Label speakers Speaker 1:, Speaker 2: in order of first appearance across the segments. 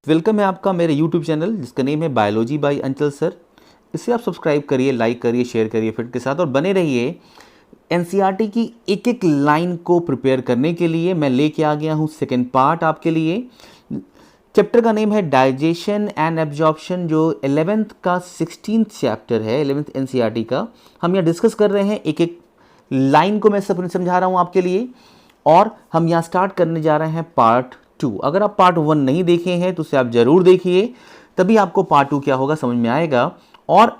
Speaker 1: Welcome है आपका मेरे YouTube चैनल जिसका नेम है बायोलॉजी बाय अंचल सर। इसे आप सब्सक्राइब करिए, लाइक करिए, शेयर करिए फ्रेंड के साथ और बने रहिए। एनसीईआरटी की एक एक लाइन को प्रिपेयर करने के लिए मैं लेके आ गया हूँ सेकेंड पार्ट आपके लिए। चैप्टर का नेम है डाइजेशन एंड एब्जॉर्प्शन, जो 11th का 16th चैप्टर है, 11th एनसीईआरटी का। हम यहाँ डिस्कस कर रहे हैं, एक एक लाइन को मैं समझा रहा हूँ आपके लिए। और हम यहाँ स्टार्ट करने जा रहे हैं पार्ट 2। अगर आप पार्ट 1 नहीं देखे हैं तो उसे आप जरूर देखिए, तभी आपको पार्ट 2 क्या होगा समझ में आएगा। और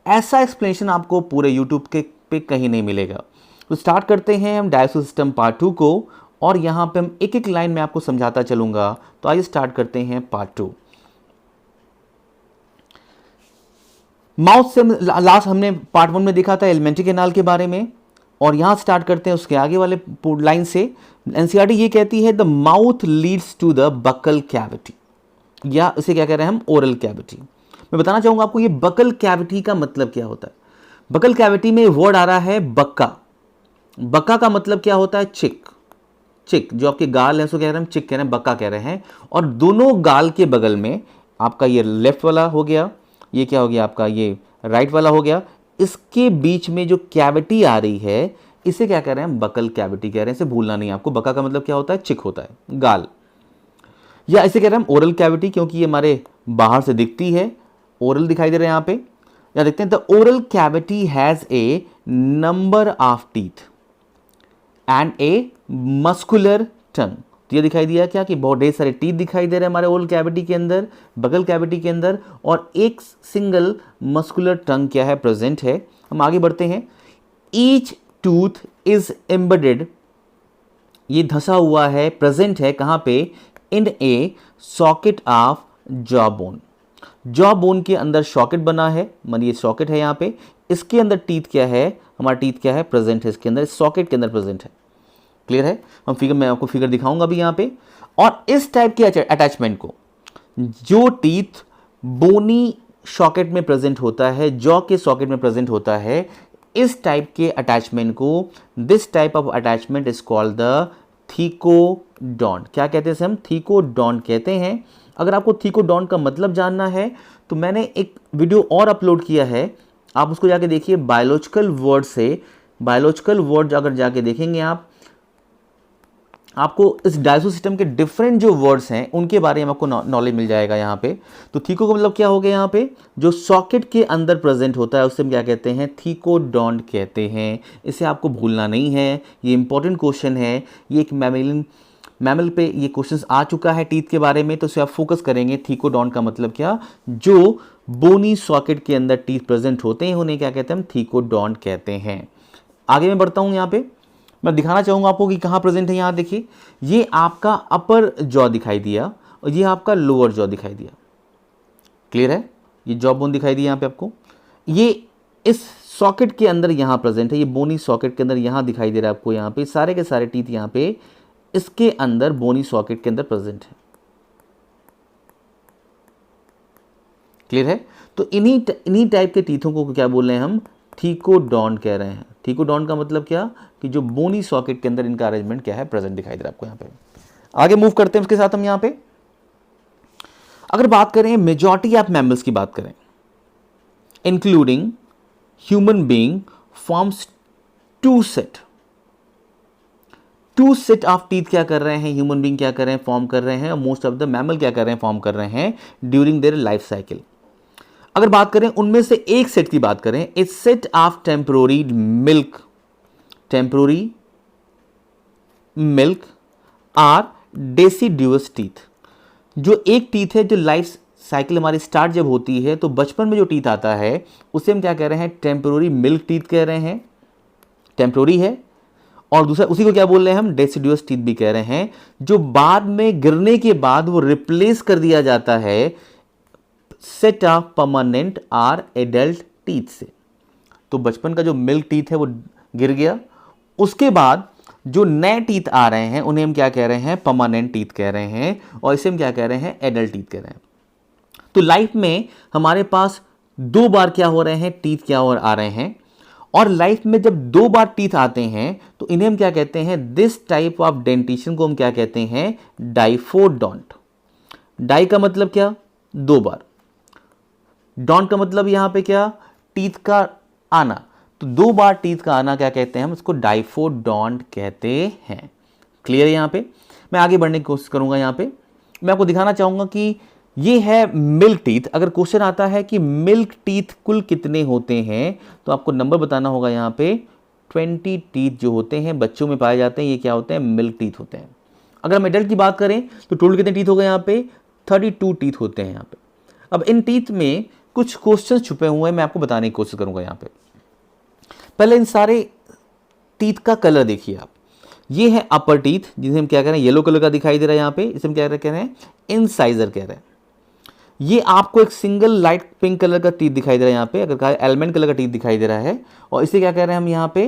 Speaker 1: ऐसा एक्सप्लेनेशन आपको पूरे यूट्यूब के पे कहीं नहीं मिलेगा। तो स्टार्ट करते हैं हम डाइजेस्टिव सिस्टम पार्ट 2 को, और यहाँ पे हम एक एक लाइन में आपको समझाता चलूंगा। तो आइए स्टार्ट करते हैं पार्ट 2। माउथ से लास्ट हमने पार्ट 1 में देखा था एलिमेंट्री कैनाल के बारे में, और यहां स्टार्ट करते हैं उसके आगे वाले लाइन से। एनसीईआरटी ये कहती है the mouth leads to the buccal cavity, या इसे क्या कह रहे हैं हम, ओरल कैविटी। मैं बताना चाहूंगा आपको ये बकल कैविटी का मतलब क्या होता है। बकल कैविटी में वर्ड आ रहा है बक्का। बक्का का मतलब क्या होता है, चिक। चिक जो आपके गाल है उसको कह रहे हैं हम चिक कह रहे हैं, बक्का कह रहे हैं। और दोनों गाल के बगल में आपका ये लेफ्ट वाला हो गया, ये क्या हो गया आपका ये राइट वाला हो गया, इसके बीच में जो कैविटी आ रही है इसे क्या कह रहे हैं हम, बकल कैविटी कह रहे हैं। इसे भूलना नहीं आपको। बक्का का मतलब क्या होता है, चिक होता है, गाल। या इसे कह रहे हैं हम ओरल कैविटी, क्योंकि ये हमारे बाहर से दिखती है। ओरल दिखाई दे रहे हैं यहाँ पे, या देखते हैं the oral cavity has a number of teeth and a muscular tongue. तो ये दिखाई दिया क्या कि बहुत ढेर सारे टीथ दिखाई दे रहे हैं हमारे ओरल कैविटी के अंदर, बगल कैविटी के अंदर, और एक सिंगल मस्कुलर टंग क्या है, प्रेजेंट है। हम आगे बढ़ते हैं। ईच टूथ इज एम्बेडेड, ये धसा हुआ है, प्रेजेंट है कहाँ पे, in a socket of jaw bone. Jaw bone के अंदर सॉकेट बना है, मान ये सॉकेट है यहाँ पे, इसके अंदर टीथ क्या है, हमारा टीथ क्या है, प्रेजेंट है इसके अंदर, इस सॉकेट के अंदर प्रेजेंट है। क्लियर है। हम फिगर, मैं आपको फिगर दिखाऊंगा अभी यहाँ पे। और इस टाइप के अटैचमेंट को, जो टीथ बोनी सॉकेट में प्रेजेंट होता है, जॉ के सॉकेट में प्रेजेंट होता है, इस टाइप के अटैचमेंट को, this type of attachment is called the thecodont. क्या कहते हैं इसे हम, थीकोडॉन्ट कहते हैं। अगर आपको थीकोडॉन्ट का मतलब जानना है तो मैंने एक वीडियो और अपलोड किया है, आप उसको जाके देखिए। बायोलॉजिकल वर्ड से, बायोलॉजिकल वर्ड अगर जाके देखेंगे आपको इस डाइजेस्टिव सिस्टम के डिफरेंट जो वर्ड्स हैं उनके बारे में आपको नॉलेज मिल जाएगा यहाँ पे। तो थीको का मतलब क्या हो गया यहाँ पे, जो सॉकेट के अंदर प्रेजेंट होता है उसे हम क्या कहते हैं, थीकोडॉन्ट कहते हैं। इसे आपको भूलना नहीं है, ये इंपॉर्टेंट क्वेश्चन है। ये एक मैमल पे ये क्वेश्चन आ चुका है टीथ के बारे में, तो इसे आप फोकस करेंगे। थीकोडॉन्ट का मतलब क्या, जो बोनी सॉकेट के अंदर टीथ प्रेजेंट होते हैं उन्हें क्या कहते हैं हम, थीकोडॉन्ट कहते हैं। आगे मैं बढ़ता हूँ, यहाँ पे मैं दिखाना चाहूंगा आपको कि कहाँ प्रेजेंट है। यहाँ देखिए, ये आपका अपर जॉ दिखाई दिया और ये आपका लोअर जॉ दिखाई दिया। क्लियर है। ये जॉ बोन दिखाई दी यहाँ पे आपको, ये इस सॉकेट के अंदर यहाँ प्रेजेंट है, ये बोनी सॉकेट के अंदर यहाँ दिखाई दे रहा है आपको। यहाँ पे सारे के सारे टीथ यहाँ पे इसके अंदर बोनी सॉकेट के अंदर प्रेजेंट है। क्लियर है। तो इन्हीं टाइप के टीथों को क्या बोल रहे हैं हम, थीकोडॉन्ट कह रहे हैं। थीकोडॉन्ट का मतलब क्या, कि जो बोनी सॉकेट के अंदर इनका अरेंजमेंट क्या है, प्रेजेंट दिखाई दे रहा है आपको यहाँ पे। आगे मूव करते हैं उसके साथ हम यहाँ पे। अगर बात करें मेजॉरिटी ऑफ मैमल्स की बात करें, including human being, forms two set of teeth क्या कर रहे हैं, ह्यूमन बीइंग क्या कर रहे हैं, फॉर्म कर रहे हैं। और मोस्ट ऑफ द मैमल क्या कर रहे हैं, फॉर्म कर रहे हैं ड्यूरिंग देयर लाइफ साइकिल। अगर बात करें उनमें से एक सेट की बात करें, a set of temporary milk or deciduous teeth. जो एक टीथ है, जो लाइफ साइकिल हमारी स्टार्ट जब होती है तो बचपन में जो टीथ आता है उसे हम क्या कह रहे हैं, टेम्पोररी मिल्क टीथ कह रहे हैं, टेम्पोररी है। और दूसरा उसी को क्या बोल रहे हैं हम, डेसिडुअस टीथ भी कह रहे हैं, जो बाद में गिरने के बाद वो रिप्लेस कर दिया जाता है set of permanent or adult teeth से। तो बचपन का जो मिल्क टीथ है वो गिर गया, उसके बाद जो नए टीथ आ रहे हैं उन्हें हम क्या कह रहे हैं, परमानेंट टीथ कह रहे हैं, और इसे हम क्या कह रहे हैं, एडल्ट टीथ कह रहे हैं। तो लाइफ में हमारे पास 2 बार क्या हो रहे हैं, टीथ क्या और आ रहे हैं। और लाइफ में जब 2 बार टीथ आते हैं तो इन्हें हम क्या कहते हैं, दिस टाइप ऑफ डेंटिशन को हम क्या कहते हैं, डाइफोडोंट। डाई का मतलब क्या, 2 बार। डॉन्ट का मतलब यहां पे क्या, टीथ का आना। तो 2 बार टीथ का आना क्या कहते हैं हम, उसको डाइफोडोंट कहते हैं। क्लियर है? यहां पे मैं आगे बढ़ने की कोशिश करूंगा। यहां पे मैं आपको दिखाना चाहूंगा कि ये है मिल्क टीथ। अगर क्वेश्चन आता है कि मिल्क टीथ कुल कितने होते हैं, तो आपको नंबर बताना होगा। यहां पे 20 टीथ जो होते हैं बच्चों में पाए जाते हैं, ये क्या होते हैं, मिल्क टीथ होते हैं। अगर हम एडल्ट की बात करें तो टोटल कितने टीथ हो गए, यहाँ पे 32 टीथ होते हैं यहाँ पे। अब इन टीथ में कुछ क्वेश्चन छुपे हुए हैं, मैं आपको बताने की कोशिश करूंगा। यहाँ पे पहले इन सारे टीथ का कलर देखिए आप। ये है अपर टीथ, जिसे हम क्या कह रहे हैं, येलो कलर का दिखाई दे रहा है यहाँ पे, इसे हम क्या कह रहे हैं, इंसाइजर कह रहे हैं। ये आपको एक सिंगल लाइट पिंक कलर का टीथ दिखाई दे रहा है यहाँ पे, अगर कहा एलमंड कलर का टीथ दिखाई दे रहा है, और इसे क्या कह रहे हैं हम यहाँ पे,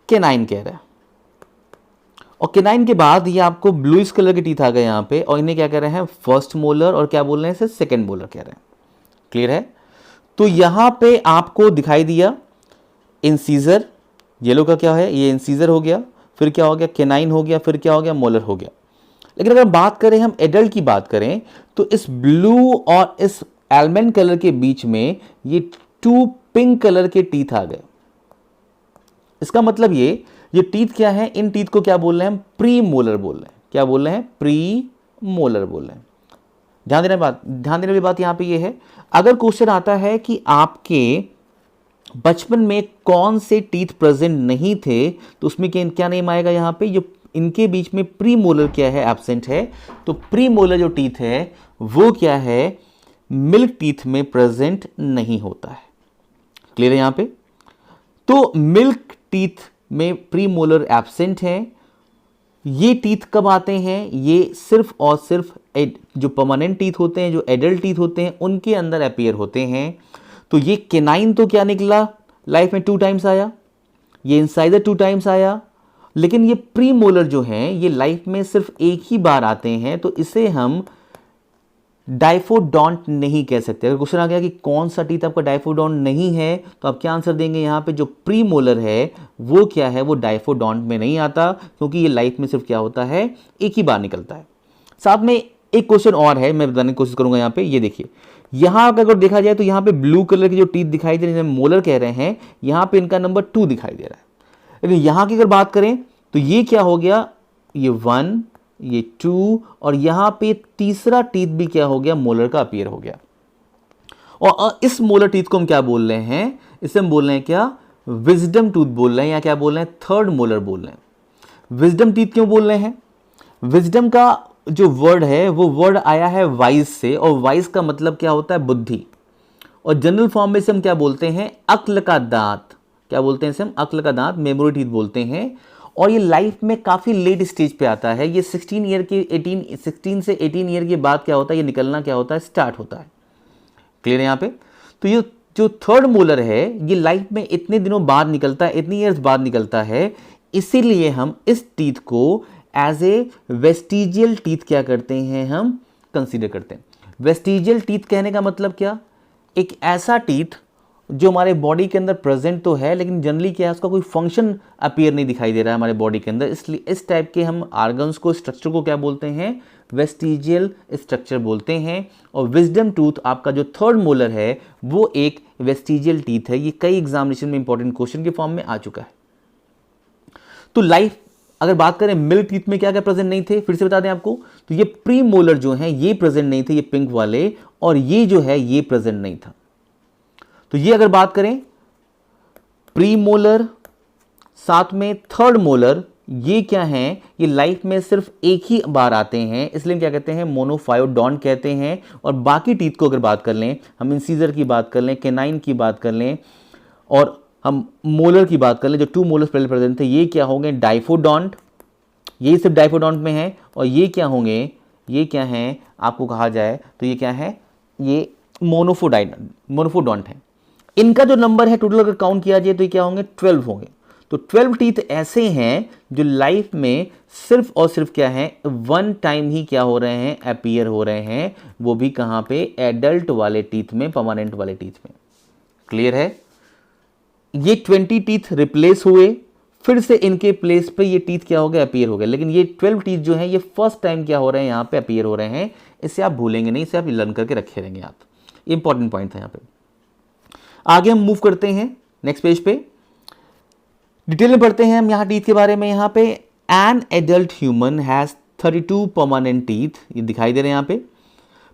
Speaker 1: केनाइन कह रहे हैं। और केनाइन के बाद ये आपको ब्लूइश कलर के टीथ आ गए यहाँ पे, और इन्हें क्या कह रहे हैं, फर्स्ट मोलर, और क्या बोल रहे हैं इसे, सेकंड मोलर कह रहे हैं। क्लियर है? तो यहां पे आपको दिखाई दिया इंसीजर, येलो का क्या है, ये इंसीजर हो गया, फिर क्या हो गया, केनाइन हो गया, फिर क्या हो गया, मोलर हो गया। लेकिन अगर बात करें हम एडल्ट की बात करें, तो इस ब्लू और इस एलमंड कलर के बीच में ये 2 पिंक कलर के टीथ आ गए। इसका मतलब ये टीथ क्या है, इन टीथ को क्या बोल रहे हैं हम, प्री मोलर बोल रहे हैं। क्या बोल रहे हैं, प्री मोलर बोल रहे हैं। ध्यान देने वाली बात यहां पे ये है, अगर क्वेश्चन आता है कि आपके बचपन में कौन से टीथ प्रेजेंट नहीं थे, तो उसमें क्या नेम आएगा यहां पे, जो इनके बीच में प्री मोलर क्या है, एब्सेंट है। तो प्री मोलर जो टीथ है वो क्या है, मिल्क टीथ में प्रेजेंट नहीं होता है। क्लियर है यहां पे? तो मिल्क टीथ में प्री मोलर एब्सेंट है। ये टीथ कब आते हैं, ये सिर्फ और सिर्फ जो परमानेंट टीथ होते हैं, जो एडल्ट टीथ होते हैं, उनके अंदर अपीयर होते हैं। तो ये केनाइन तो क्या निकला, लाइफ में 2 टाइम्स आया, ये इंसाइजर 2 टाइम्स आया, लेकिन ये प्री मोलर जो हैं ये लाइफ में सिर्फ एक ही बार आते हैं। तो इसे हम डाइफोडोंट नहीं कह सकते। अगर क्वेश्चन आ गया कि कौन सा टीथ आपका डाइफोडोंट नहीं है, तो आप क्या आंसर देंगे, यहाँ पे जो प्री मोलर है वो क्या है, वो डाइफोडोंट में नहीं आता, क्योंकि ये लाइफ में सिर्फ क्या होता है, एक ही बार निकलता है। साथ में एक क्वेश्चन और है, मैं बताने की कोशिश करूंगा। यहाँ पे ये देखिए, यहाँ अगर देखा जाए तो यहाँ पे ब्लू कलर के जो टीथ दिखाई दे रहे हैं, मोलर कह रहे हैं, यहाँ पे इनका नंबर 2 दिखाई दे रहा है। लेकिन यहाँ की अगर बात करें तो ये क्या हो गया, ये 1, ये 2, और यहां पे तीसरा टीथ भी क्या हो गया, मोलर का अपीयर हो गया। और इस मोलर टीथ को हम क्या बोल रहे हैं, इसे हम बोल रहे हैं क्या, विजडम टूथ बोल रहे हैं, या क्या बोल रहे हैं, थर्ड मोलर बोल रहे हैं। विजडम टीथ क्यों बोल रहे हैं, विजडम का जो वर्ड है वो वर्ड आया है वाइज से, और वाइज का मतलब क्या होता है, बुद्धि। और जनरल फॉर्म में से हम क्या बोलते हैं, अक्ल का दांत। क्या बोलते हैं इसे हम, अक्ल का दांत, मेमोरी टीथ बोलते हैं। और ये लाइफ में काफ़ी लेट स्टेज पे आता है, ये 16 से 18 ईयर के बाद क्या होता है, ये निकलना क्या होता है, स्टार्ट होता है। क्लियर है यहाँ पे? तो ये जो थर्ड मोलर है ये लाइफ में इतने दिनों बाद निकलता है, इतनी ईयर्स बाद निकलता है, इसीलिए हम इस टीथ को एज ए वेस्टिजियल टीथ क्या करते हैं, हम कंसीडर करते हैं। वेस्टिजियल टीथ कहने का मतलब क्या, एक ऐसा टीथ जो हमारे बॉडी के अंदर प्रेजेंट तो है, लेकिन जनरली क्या है, उसका कोई फंक्शन अपीयर नहीं दिखाई दे रहा है हमारे बॉडी के अंदर, इसलिए इस टाइप के हम आर्गन्स को, स्ट्रक्चर को क्या बोलते हैं, वेस्टिजियल स्ट्रक्चर बोलते हैं। और विजडम टूथ आपका जो थर्ड मोलर है वो एक वेस्टिजियल टीथ है। ये कई एग्जामिनेशन में इंपॉर्टेंट क्वेश्चन के फॉर्म में आ चुका है। तो लाइफ अगर बात करें मिल्क टीथ में क्या क्या प्रेजेंट नहीं थे, फिर से बता दें आपको, तो ये प्री मोलर जो हैं ये प्रेजेंट नहीं थे, ये पिंक वाले, और ये जो है ये प्रेजेंट नहीं था। तो ये अगर बात करें प्री मोलर साथ में थर्ड मोलर, ये क्या हैं, ये लाइफ में सिर्फ एक ही बार आते हैं, इसलिए क्या कहते हैं, मोनोफायोडोंट कहते हैं। और बाकी टीथ को अगर बात कर लें, हम इंसीजर की बात कर लें, केनाइन की बात कर लें, और हम मोलर की बात कर लें, जो 2 मोलर्स पहले प्रेजेंट थे, ये क्या होंगे, डाइफोडोंट, ये सिर्फ डाइफोडोंट में है। और ये क्या होंगे, ये क्या हैं, आपको कहा जाए तो ये क्या है, ये मोनोफोडोंट है। इनका जो नंबर है टोटल अगर काउंट किया जाए तो ये क्या होंगे, 12 होंगे। तो 12 टीथ ऐसे हैं जो लाइफ में सिर्फ और सिर्फ क्या है, 1 टाइम ही क्या हो रहे हैं, अपीयर हो रहे हैं, वो भी कहां पे, एडल्ट वाले टीथ में, परमानेंट वाले टीथ में। क्लियर है? ये 20 टीथ रिप्लेस हुए फिर से इनके प्लेस पे ये टीथ क्या हो गया, अपीयर हो गए। लेकिन ये 12 टीथ जो हैं ये फर्स्ट टाइम क्या हो रहे हैं, यहाँ पे अपीयर हो रहे हैं। इसे आप भूलेंगे नहीं, इसे आप लर्न करके रखे रहेंगे आप। इंपॉर्टेंट पॉइंट था यहाँ पे। आगे हम मूव करते हैं नेक्स्ट पेज पे, डिटेल में पढ़ते हैं हम यहाँ टीथ के बारे में। यहाँ पे an adult human has 32 permanent teeth, ये दिखाई दे रहे हैं यहाँ पे।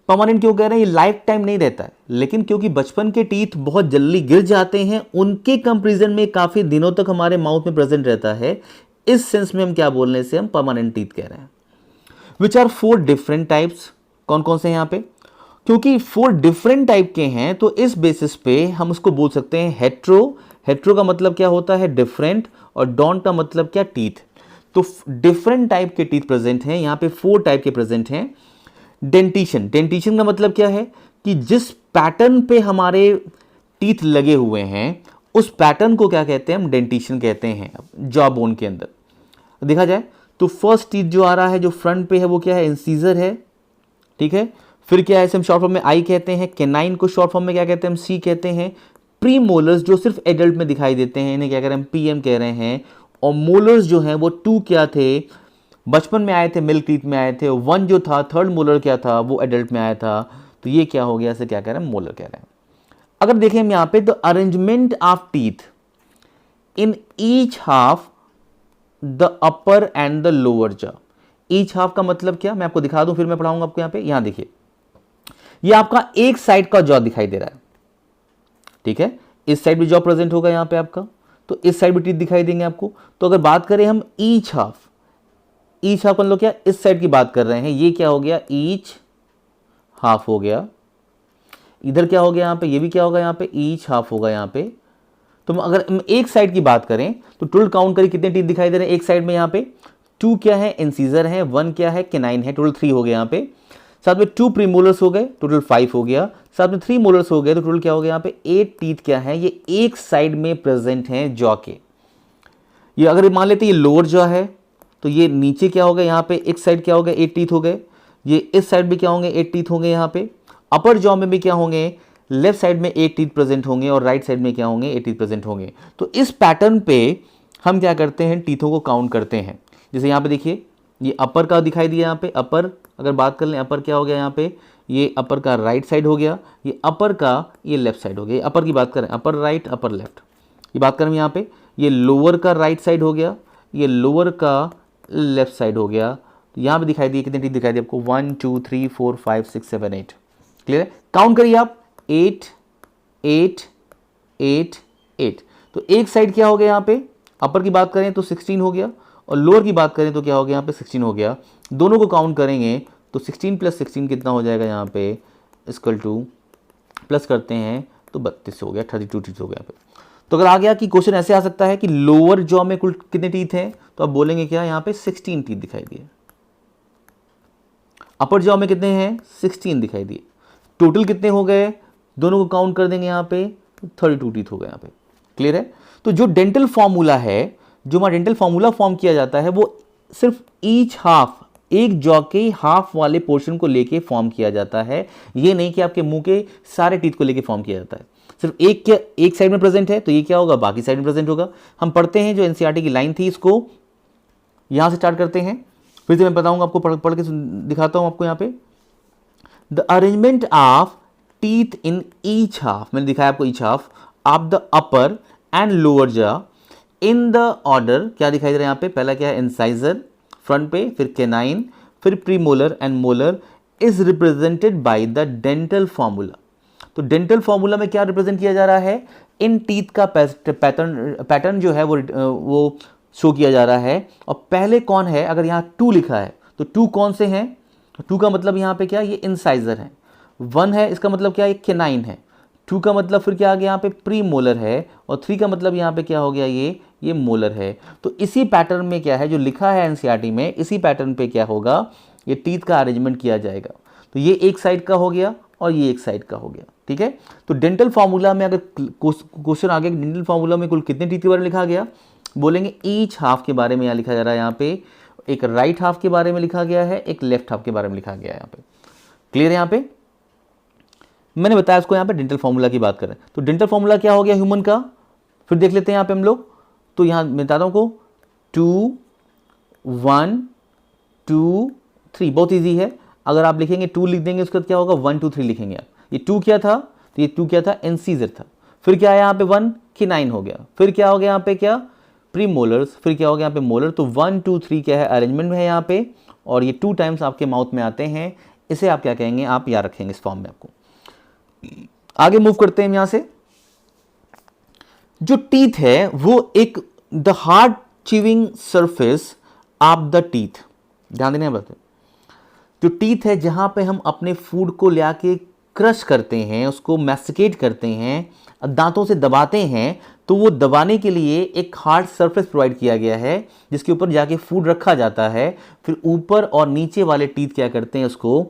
Speaker 1: परमानेंट क्यों कह रहे हैं, ये लाइफ टाइम नहीं रहता है, लेकिन क्योंकि बचपन के टीथ बहुत जल्दी गिर जाते हैं, उनके कंपेरिजन में काफी दिनों तक हमारे माउथ में प्रेजेंट रहता है। इस सेंस में हम क्या बोलने से हम परमानेंट टीथ कह रहे हैं। विच आर 4 डिफरेंट टाइप्स, कौन कौन से हैं यहाँ पे, क्योंकि 4 डिफरेंट टाइप के हैं तो इस बेसिस पे हम उसको बोल सकते हैं हेट्रो। हेट्रो का मतलब क्या होता है, डिफरेंट, और डॉन का मतलब क्या, टीथ। तो डिफरेंट टाइप के टीथ प्रेजेंट हैं यहाँ पे, 4 टाइप के प्रेजेंट हैं। डेंटिशन, डेंटिशन का मतलब क्या है कि जिस पैटर्न पे हमारे टीथ लगे हुए हैं उस पैटर्न को क्या कहते हैं, हम डेंटिशन कहते हैं जॉ बोन के अंदर। देखा जाए तो फर्स्ट टीथ जो आ रहा है जो फ्रंट पे है वो क्या है, इंसीजर है, ठीक है। फिर क्या है, इसे हम शॉर्ट फॉर्म में आई कहते हैं। कैनाइन को शॉर्ट फॉर्म में क्या कहते हैं, हम सी कहते हैं। प्री मोलर्स जो सिर्फ एडल्ट में दिखाई देते हैं इन्हें क्या कह रहे हैं, हम पीएम कह रहे हैं। और मोलर्स जो हैं वो 2 क्या थे, बचपन में आए थे, मिल्क टीथ में आए थे। 1 जो था, थर्ड मोलर क्या था, वो एडल्ट में आया था। तो ये क्या हो गया, इसे क्या कह रहे हैं, मोलर कह रहे हैं। अगर देखें हम यहाँ पे, the arrangement of teeth in each half the upper and the lower jaw. Each half का मतलब क्या, मैं आपको दिखा दूं फिर मैं पढ़ाऊंगा आपको। यहाँ पे यहाँ देखिए, ये आपका एक साइड का जॉ दिखाई दे रहा है, ठीक है। इस साइड भी जॉ प्रेजेंट होगा यहाँ पे आपका, तो इस साइड भी टीथ दिखाई देंगे आपको। तो अगर बात करें हम ईच हाफ, ईच हाफ मतलब क्या, इस साइड की बात कर रहे हैं, ये क्या हो गया, ईच हाफ हो गया। इधर क्या हो गया यहाँ पे, ये भी क्या होगा यहाँ पे, ईच हाफ होगा यहाँ पे। तो अगर हम एक साइड की बात करें तो टोटल काउंट करें कितने टीथ दिखाई दे रहे हैं एक साइड में, यहाँ पे 2 क्या है, इंसीजर है, 1 क्या है, कैनाइन है, टोटल 3 हो गया यहाँ पे। साथ में 2 प्रीमोलर्स हो गए, टोटल 5 हो गया। साथ में 3 मोलर्स हो गए, तो टोटल क्या हो गया यहाँ पे, 8 टीथ क्या है, ये एक साइड में प्रेजेंट हैं जॉ के। ये अगर मान लेते ये लोअर जॉ है तो ये नीचे क्या हो गया, यहाँ पे एक साइड क्या हो गया, 8 टीथ हो गए। ये इस साइड भी क्या होंगे, 8 टीथ होंगे यहाँ पे। अपर जॉ में भी क्या होंगे, लेफ्ट साइड में 8 टीथ प्रेजेंट होंगे और राइट साइड में क्या होंगे, 8 टीथ प्रेजेंट होंगे। तो इस पैटर्न पे हम क्या करते हैं, टीथों को काउंट करते हैं। जैसे यहाँ पे देखिए, ये अपर का दिखाई दिया यहाँ पे, अपर अगर बात कर लें, अपर क्या हो गया यहाँ पे, ये अपर का राइट साइड हो गया, ये अपर का ये लेफ्ट साइड हो गया। अपर की बात करें, अपर राइट अपर लेफ्ट, ये बात करें यहाँ पे, ये लोअर का राइट साइड हो गया, ये लोअर का लेफ्ट साइड हो गया। तो यहाँ पे दिखाई दिए, कितने टीथ दिखाई दिए आपको, 1 2 3 4 5 6 7 8। क्लियर है, काउंट करिए आप, 8 8 8 8। तो एक साइड क्या हो गया यहाँ पे, अपर की बात करें तो 16 हो गया, और लोअर की बात करें तो क्या हो गया यहाँ पे, 16 हो गया। दोनों को काउंट करेंगे तो 16 + 16 कितना हो जाएगा यहाँ पे, इक्वल टू, प्लस करते हैं तो 32 हो गया, 32 टीथ हो गया यहाँ पे। तो अगर आ गया कि क्वेश्चन ऐसे आ सकता है कि लोअर जॉ में कुल कितने टीथ हैं, तो आप बोलेंगे क्या, यहाँ पे 16 टीथ दिखाई दिए। अपर जॉ में कितने हैं, 16 दिखाई दिए। टोटल कितने हो गए, दोनों को काउंट कर देंगे यहाँ पे, 32 टीथ हो गए यहाँ पे। क्लियर है। तो जो डेंटल फॉर्मूला है, जो हमारा डेंटल फॉर्मूला फॉर्म किया जाता है, वो सिर्फ ईच हाफ, एक जॉ के हाफ वाले पोर्शन को लेके फॉर्म किया जाता है। ये नहीं कि आपके मुंह के सारे टीथ को लेके फॉर्म किया जाता है। सिर्फ एक साइड में प्रेजेंट है तो ये क्या होगा, बाकी साइड में प्रेजेंट होगा। हम पढ़ते हैं जो एनसीईआरटी की लाइन थी, इसको यहां से स्टार्ट करते हैं, फिर से मैं बताऊंगा आपको, पढ़ के दिखाता हूं आपको यहाँ पे। The arrangement of teeth in each half, मैंने दिखाया आपको each half of the upper and lower jaw in the order, क्या दिखाई दे रहा है यहाँ पे, पहला क्या है, इंसाइजर फ्रंट पे, फिर कैनाइन, फिर premolar and molar, is represented by the dental formula. तो डेंटल फॉर्मूला में क्या रिप्रेजेंट किया जा रहा है, इन टीथ का पैटर्न जो है वो शो किया जा रहा है। और पहले कौन है, अगर यहाँ 2 लिखा है तो 2 कौन से हैं, 2 का मतलब यहाँ पे क्या, ये इंसाइजर है। 1 है, इसका मतलब क्या है, कैनाइन है। 2 का मतलब फिर क्या आ गया यहाँ पे, प्री मोलर है। और 3 का मतलब यहाँ पे क्या हो गया, ये मोलर है। तो इसी पैटर्न में क्या है जो लिखा है एनसीईआरटी में, इसी पैटर्न पे क्या होगा, ये टीथ का अरेंजमेंट किया जाएगा। तो ये एक साइड का हो गया और ये एक साइड का हो गया, ठीक है। तो डेंटल फॉर्मूला में अगर क्वेश्चन आ गया, डेंटल फॉर्मूला में कुल कितने टीथ के बारे में लिखा गया, बोलेंगे ईच हाफ के बारे में यहाँ लिखा जा रहा है। यहाँ पे एक राइट हाफ के बारे में लिखा गया है, एक लेफ्ट हाफ के बारे में लिखा गया है यहाँ पे। क्लियर है, यहाँ पे मैंने बताया इसको, यहाँ पे डेंटल फॉर्मूला की बात करें तो डेंटल फॉर्मूला क्या हो गया ह्यूमन का, फिर देख लेते हैं यहाँ पे हम लोग। तो यहाँ मैं बताता हूँ को 2 1 2 3, बहुत इजी है। अगर आप लिखेंगे 2 लिख देंगे, उसके बाद क्या होगा 1 2 3 लिखेंगे आप। ये 2 क्या था, तो ये 2 क्या था, इंसीजर था। फिर क्या आया यहाँ पे 1 किनाइन हो गया। फिर क्या हो गया यहाँ पे, क्या प्रीमोलर्स। फिर क्या हो गया यहाँ पे मोलर। तो 1 2 3 क्या है, अरेंजमेंट में है यहाँ पे, और ये 2 टाइम्स आपके माउथ में आते हैं। इसे आप क्या कहेंगे, आप याद रखेंगे इस फॉर्म में आपको। आगे मूव करते हैं यहाँ से। जो टीथ है वो एक the hard chewing surface of the teeth, ध्यान देने बात है। जो टीथ है जहां पे हम अपने फूड को ले आके क्रश करते हैं, उसको मैस्टिकेट करते हैं, दांतों से दबाते हैं, तो वो दबाने के लिए एक हार्ड सरफेस प्रोवाइड किया गया है जिसके ऊपर जाके फूड रखा जाता है। फिर ऊपर और नीचे वाले टीथ क्या करते हैं, उसको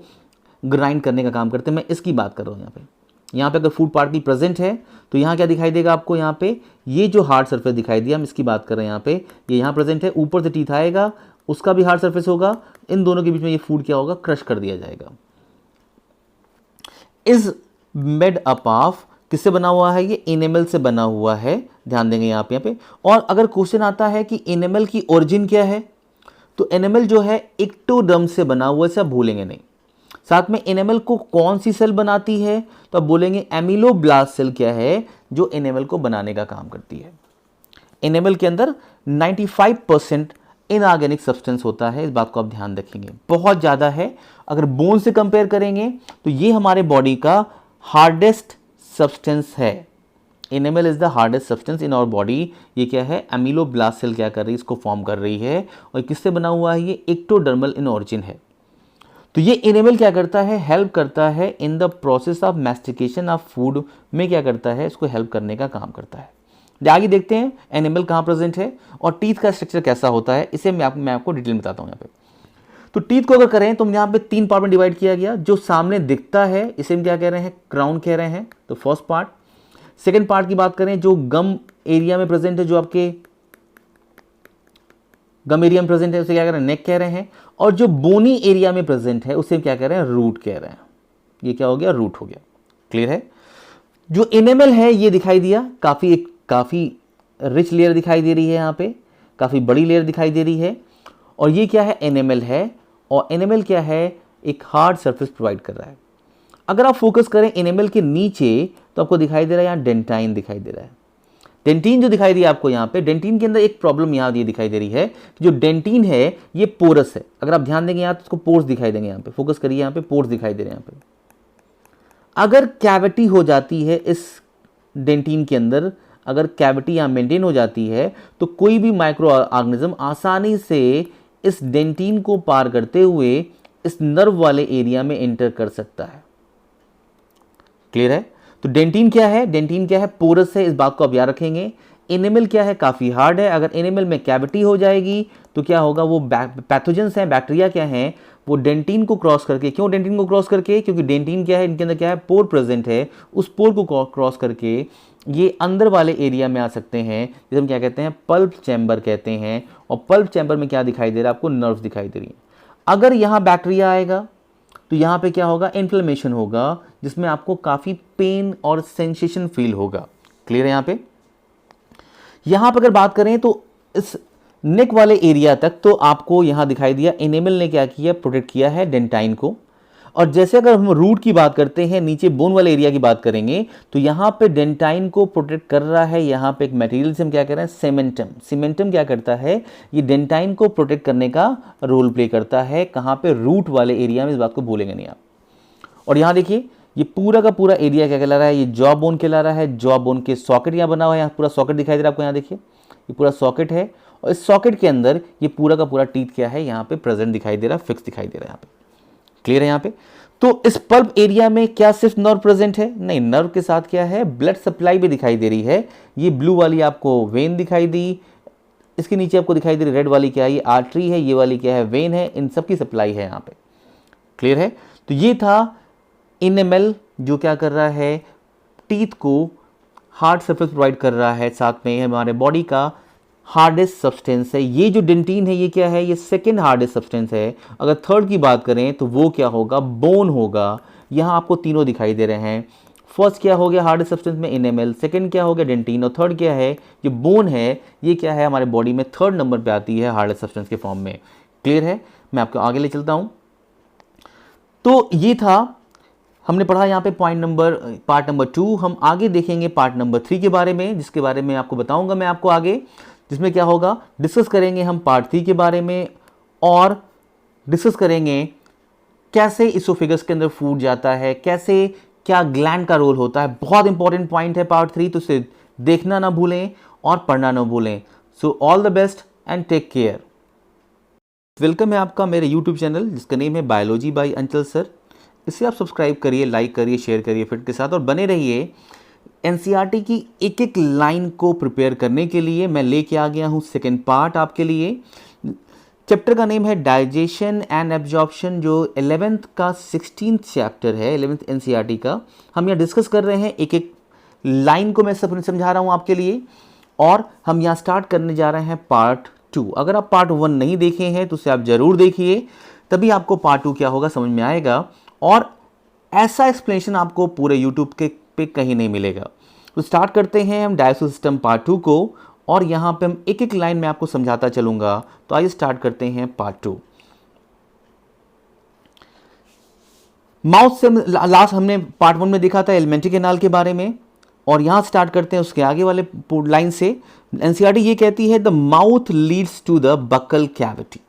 Speaker 1: ग्राइंड करने का काम करते हैं। मैं इसकी बात कर रहा हूँ। यहाँ पे अगर फूड पार्ट भी प्रेजेंट है तो यहाँ क्या दिखाई देगा आपको, यहाँ पे ये जो हार्ड सरफेस दिखाई दिया, हम इसकी बात कर रहे हैं। यहाँ पे ये यहाँ प्रेजेंट है, ऊपर से टीथ आएगा, उसका भी हार्ड सरफेस होगा, इन दोनों के बीच में ये फूड क्या होगा, क्रश कर दिया जाएगा। इज मेड अप ऑफ, किससे बना हुआ है, ये इनेमल से बना हुआ है, ध्यान देंगे यहाँ पे। और अगर क्वेश्चन आता है कि इनेमल की ओरिजिन क्या है, तो एनिमल जो है एक्टोडर्म से बना हुआ है, सब भूलेंगे नहीं। साथ में एनिमल को कौन सी सेल बनाती है, तो अब बोलेंगे एमिलोब्लास्ट सेल क्या है, जो एनिमल को बनाने का काम करती है। एनिमल के अंदर 95% इनऑर्गेनिक सब्सटेंस होता है, इस बात को आप ध्यान रखेंगे, बहुत ज़्यादा है। अगर बोन से कंपेयर करेंगे तो ये हमारे बॉडी का हार्डेस्ट सब्सटेंस है। Enamel is the hardest substance in our body. ये क्या है, एमिलोब्लास्ट सेल क्या कर रही है, इसको फॉर्म कर रही है। और किससे बना हुआ है, ये एक्टोडर्मल इन ऑरिजिन है। तो ये एनिमल क्या करता है, हेल्प करता है in the process of mastication of food में, क्या करता है, इसको हेल्प करने का काम करता है। आगे देखते हैं एनिमल कहाँ प्रेजेंट है और टीथ का स्ट्रक्चर कैसा होता है, इसे मैं आपको डिटेल में बताता हूँ यहाँ पे। तो टीथ को अगर करें तो यहाँ पे 3 पार्ट में डिवाइड किया गया। जो सामने दिखता है इसे हम क्या कह रहे हैं, क्राउन कह रहे हैं, तो फर्स्ट पार्ट। सेकेंड पार्ट की बात करें, जो गम एरिया में प्रेजेंट है, जो आपके गम एरिया में प्रेजेंट है, उसे क्या कह रहे हैं, नेक कह रहे हैं। और जो बोनी एरिया में प्रेजेंट है उसे क्या कह रहे हैं, रूट कह रहे हैं। ये क्या हो गया, रूट हो गया। क्लियर है। जो एनिमल है ये दिखाई दिया, काफ़ी रिच लेयर दिखाई दे रही है, यहाँ पे काफ़ी बड़ी लेयर दिखाई दे रही है। और ये क्या है, एनिमल है। और एनिमल क्या है, एक हार्ड सरफेस प्रोवाइड कर रहा है। अगर आप फोकस करें एनिमल के नीचे तो आपको दिखाई दे रहा है यहाँ डेंटाइन दिखाई दे रहा है। डेंटिन जो दिखाई दिया आपको यहाँ पे, डेंटिन के अंदर एक प्रॉब्लम यहाँ ये दिखाई दे रही है कि जो डेंटिन है ये पोरस है। अगर आप ध्यान देंगे यहाँ तो उसको पोर्स दिखाई देंगे, यहाँ पे फोकस करिए, यहाँ पे पोर्स दिखाई दे रहे हैं यहाँ पे। अगर कैविटी हो जाती है इस डेंटिन के अंदर, अगर कैविटी यहाँ मेंटेन हो जाती है तो कोई भी माइक्रो ऑर्गेनिज्म आसानी से इस डेंटिन को पार करते हुए इस नर्व वाले एरिया में एंटर कर सकता है। क्लियर है। तो डेंटिन क्या है, डेंटिन क्या है, पोरस है, इस बात को आप याद रखेंगे। एनिमल क्या है, काफ़ी हार्ड है। अगर एनिमल में कैविटी हो जाएगी तो क्या होगा, वो पैथोजेंस हैं, बैक्टीरिया क्या हैं, वो डेंटिन को क्रॉस करके, क्यों डेंटिन को क्रॉस करके, क्योंकि डेंटिन क्या है, इनके अंदर क्या है, पोर प्रेजेंट है, उस पोर को क्रॉस करके ये अंदर वाले एरिया में आ सकते हैं, जिसे हम क्या कहते हैं, पल्प चैम्बर कहते हैं। और पल्प चैम्बर में क्या दिखाई दे रहा है आपको, नर्व्स दिखाई दे रही है। अगर यहाँ बैक्टीरिया आएगा तो यहाँ पे क्या होगा, इन्फ्लेमेशन होगा, जिसमें आपको काफ़ी पेन और सेंसेशन फील होगा। क्लियर है। यहाँ पे अगर बात करें तो इस नेक वाले एरिया तक तो आपको यहाँ दिखाई दिया एनिमल ने क्या किया, प्रोटेक्ट किया है डेंटाइन को। और जैसे अगर हम रूट की बात करते हैं, नीचे बोन वाले एरिया की बात करेंगे, तो यहाँ पे डेंटाइन को प्रोटेक्ट कर रहा है यहाँ पे एक मटेरियल से हम क्या कर रहे हैं, सीमेंटम। सीमेंटम क्या करता है, ये डेंटाइन को प्रोटेक्ट करने का रोल प्ले करता है। कहाँ पे, रूट वाले एरिया में, इस बात को भूलेंगे नहीं आप। और यहाँ देखिए ये पूरा का पूरा एरिया क्या कहला रहा है, ये जॉ बोन कहला रहा है। जॉ बोन के सॉकेट यहाँ बना हुआ है, यहाँ पूरा सॉकेट दिखाई दे रहा है आपको, यहाँ देखिए ये पूरा सॉकेट है। और इस सॉकेट के अंदर ये पूरा का पूरा टीथ क्या है, यहाँ पे प्रेजेंट दिखाई दे रहा है, फिक्स दिखाई दे रहा है यहाँ पे। क्लियर है। यहाँ पे तो इस पल्प एरिया में क्या सिर्फ नर्व प्रेजेंट है, नहीं, नर्व के साथ क्या है, ब्लड सप्लाई भी दिखाई दे रही है। ये ब्लू वाली आपको वेन दिखाई दी, इसके नीचे आपको दिखाई दे रही रेड वाली क्या है, ये आर्टरी है, ये वाली क्या है, वेन है, इन सब की सप्लाई है यहाँ पे। क्लियर है। तो ये था एनिमल जो क्या कर रहा है, टीथ को हार्ड सरफेस प्रोवाइड कर रहा है, साथ में हमारे बॉडी का हार्डेस्ट सब्सटेंस है। ये जो डेंटिन है ये क्या है, ये सेकेंड हार्डेस्ट सब्सटेंस है। अगर थर्ड की बात करें तो वो क्या होगा, बोन होगा। यहाँ आपको तीनों दिखाई दे रहे हैं, फर्स्ट क्या हो गया हार्डेस्ट सब्सटेंस में इनेमल, सेकंड क्या हो गया डेंटिन, और थर्ड क्या है जो बोन है ये क्या है हमारे बॉडी में थर्ड नंबर पे आती है हार्डेस्ट सब्सटेंस के फॉर्म में। क्लियर है? मैं आपको आगे ले चलता हूं। तो ये था हमने पढ़ा यहाँ पे पार्ट नंबर 2। हम आगे देखेंगे पार्ट नंबर 3 के बारे में, जिसके बारे में आपको बताऊंगा मैं आपको आगे, जिसमें क्या होगा डिस्कस करेंगे हम पार्ट 3 के बारे में, और डिस्कस करेंगे कैसे इसोफेगस के अंदर फूड जाता है, कैसे क्या ग्लैंड का रोल होता है। बहुत इंपॉर्टेंट पॉइंट है पार्ट 3, तो उसे देखना ना भूलें और पढ़ना ना भूलें। So all the best and take care. Welcome है आपका मेरे यूट्यूब चैनल जिसका नेम है बायोलॉजी बाय अंचल सर। इसे आप सब्सक्राइब करिए, लाइक करिए, शेयर करिए फ्रेंड के साथ, और बने रहिए। एनसीईआरटी की एक एक लाइन को प्रिपेयर करने के लिए मैं लेके आ गया हूँ सेकेंड पार्ट आपके लिए। चैप्टर का नेम है डाइजेशन एंड एब्जॉर्प्शन, जो 11th का 16th चैप्टर है 11th एनसीईआरटी का। हम यहाँ डिस्कस कर रहे हैं, एक एक लाइन को मैं समझा रहा हूँ आपके लिए, और हम यहाँ स्टार्ट करने जा रहे हैं पार्ट 2। अगर आप पार्ट 1 नहीं देखे हैं तो उसे आप जरूर देखिए, तभी आपको पार्ट 2 क्या होगा समझ में आएगा, और ऐसा एक्सप्लेनेशन आपको पूरे यूट्यूब के पे कहीं नहीं मिलेगा। तो स्टार्ट करते हैं हम डाइजेस्टिव सिस्टम पार्ट 2 को, और यहाँ पे हम एक एक लाइन में आपको समझाता चलूंगा। तो आइए स्टार्ट करते हैं पार्ट 2। माउथ से लास्ट हमने पार्ट 1 में देखा था एलिमेंट्री कैनाल के बारे में, और यहां स्टार्ट करते हैं उसके आगे वाले लाइन से। एनसीईआरटी ये कहती है the mouth leads to the buccal cavity,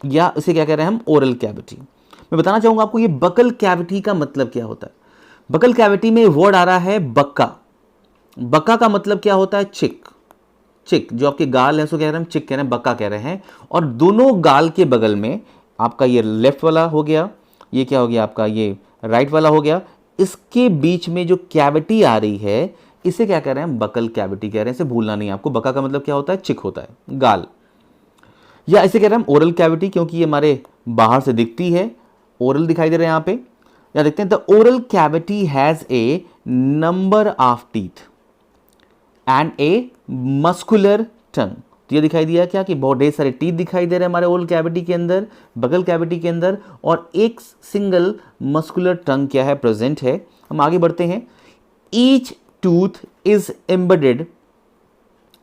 Speaker 1: या इसे क्या कह रहे हैं हम ओरल कैविटी। मैं बताना चाहूंगा आपको ये बकल कैविटी का मतलब क्या होता है। बकल कैविटी में वर्ड आ रहा है बक्का। बक्का का मतलब क्या होता है चिक। चिक जो आपके गाल है उसको कह रहे हैं हम चिक कह रहे हैं, बक्का कह रहे हैं। और दोनों गाल के बगल में आपका ये लेफ्ट वाला हो गया, ये क्या हो गया आपका ये राइट वाला हो गया, इसके बीच में जो कैविटी आ रही है इसे क्या कह रहे हैं बकल कैविटी कह रहे हैं। इसे भूलना नहीं आपको। बक्का का मतलब क्या होता है चिक होता है गाल, या इसे कह रहे हैं हम ओरल कैविटी क्योंकि ये हमारे बाहर से दिखती है। ओरल दिखाई दे रहे हैं यहाँ पे, या देखते हैं the oral cavity has a number of teeth and a muscular tongue. तो ये दिखाई दिया क्या कि बहुत ढेर सारे टीथ दिखाई दे रहे हैं हमारे ओरल कैविटी के अंदर, बगल कैविटी के अंदर, और एक सिंगल मस्कुलर टंग क्या है प्रेजेंट है। हम आगे बढ़ते हैं। ईच टूथ इज एम्बेडेड,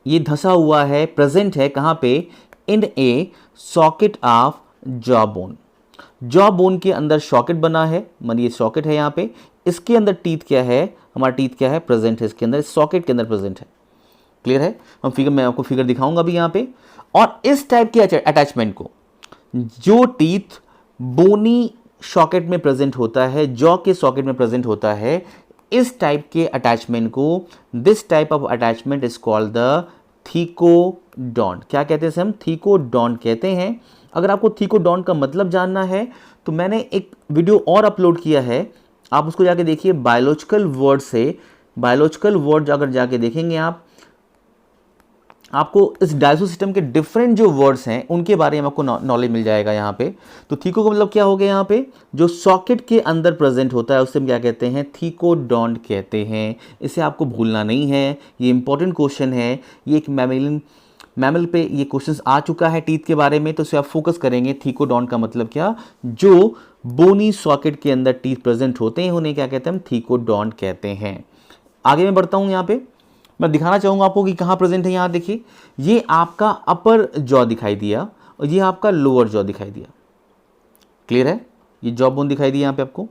Speaker 1: ये धसा हुआ है, प्रेजेंट है कहाँ पे, in a socket of jaw bone. Jaw bone के अंदर सॉकेट बना है, मान ये सॉकेट है यहाँ पे, इसके अंदर टीथ क्या है, हमारा टीथ क्या है प्रेजेंट है इसके अंदर, सॉकेट के अंदर प्रेजेंट है। क्लियर है? मैं आपको फिगर दिखाऊंगा अभी यहाँ पे। और इस टाइप के अटैचमेंट को, जो टीथ बोनी सॉकेट में प्रेजेंट होता है, जॉ के सॉकेट में प्रेजेंट होता है, इस टाइप के अटैचमेंट को, this type of attachment is called the thecodont. क्या कहते हैं इसे हम? थीकोडॉन्ट कहते हैं। अगर आपको थीकोडॉन्ट का मतलब जानना है तो मैंने एक वीडियो और अपलोड किया है, आप उसको जाके देखिए। बायोलॉजिकल वर्ड से, बायोलॉजिकल वर्ड अगर जाके देखेंगे आपको इस डाइजेस्टिव सिस्टम के डिफरेंट जो वर्ड्स हैं उनके बारे में आपको नॉलेज मिल जाएगा यहाँ पे। तो थीको का मतलब क्या हो गया यहाँ पे, जो सॉकेट के अंदर प्रेजेंट होता है उससे हम क्या कहते हैं, थीकोडॉन्ट कहते हैं। इसे आपको भूलना नहीं है, ये इंपॉर्टेंट क्वेश्चन है। ये एक मैमल पे ये क्वेश्चन आ चुका है टीथ के बारे में, तो इसे आप फोकस करेंगे। थीकोडॉन्ट का मतलब क्या, जो बोनी सॉकेट के अंदर टीथ प्रेजेंट होते हैं उन्हें क्या कहते हैं हम, थीकोडॉन्ट कहते हैं। आगे मैं बढ़ता हूँ। यहाँ पे मैं दिखाना चाहूंगा आपको कि कहाँ प्रेजेंट है। यहाँ देखिए, ये आपका अपर जॉ दिखाई दिया और ये आपका लोअर जॉ दिखाई दिया। क्लियर है? ये जॉ बोन दिखाई दी यहाँ पे आपको,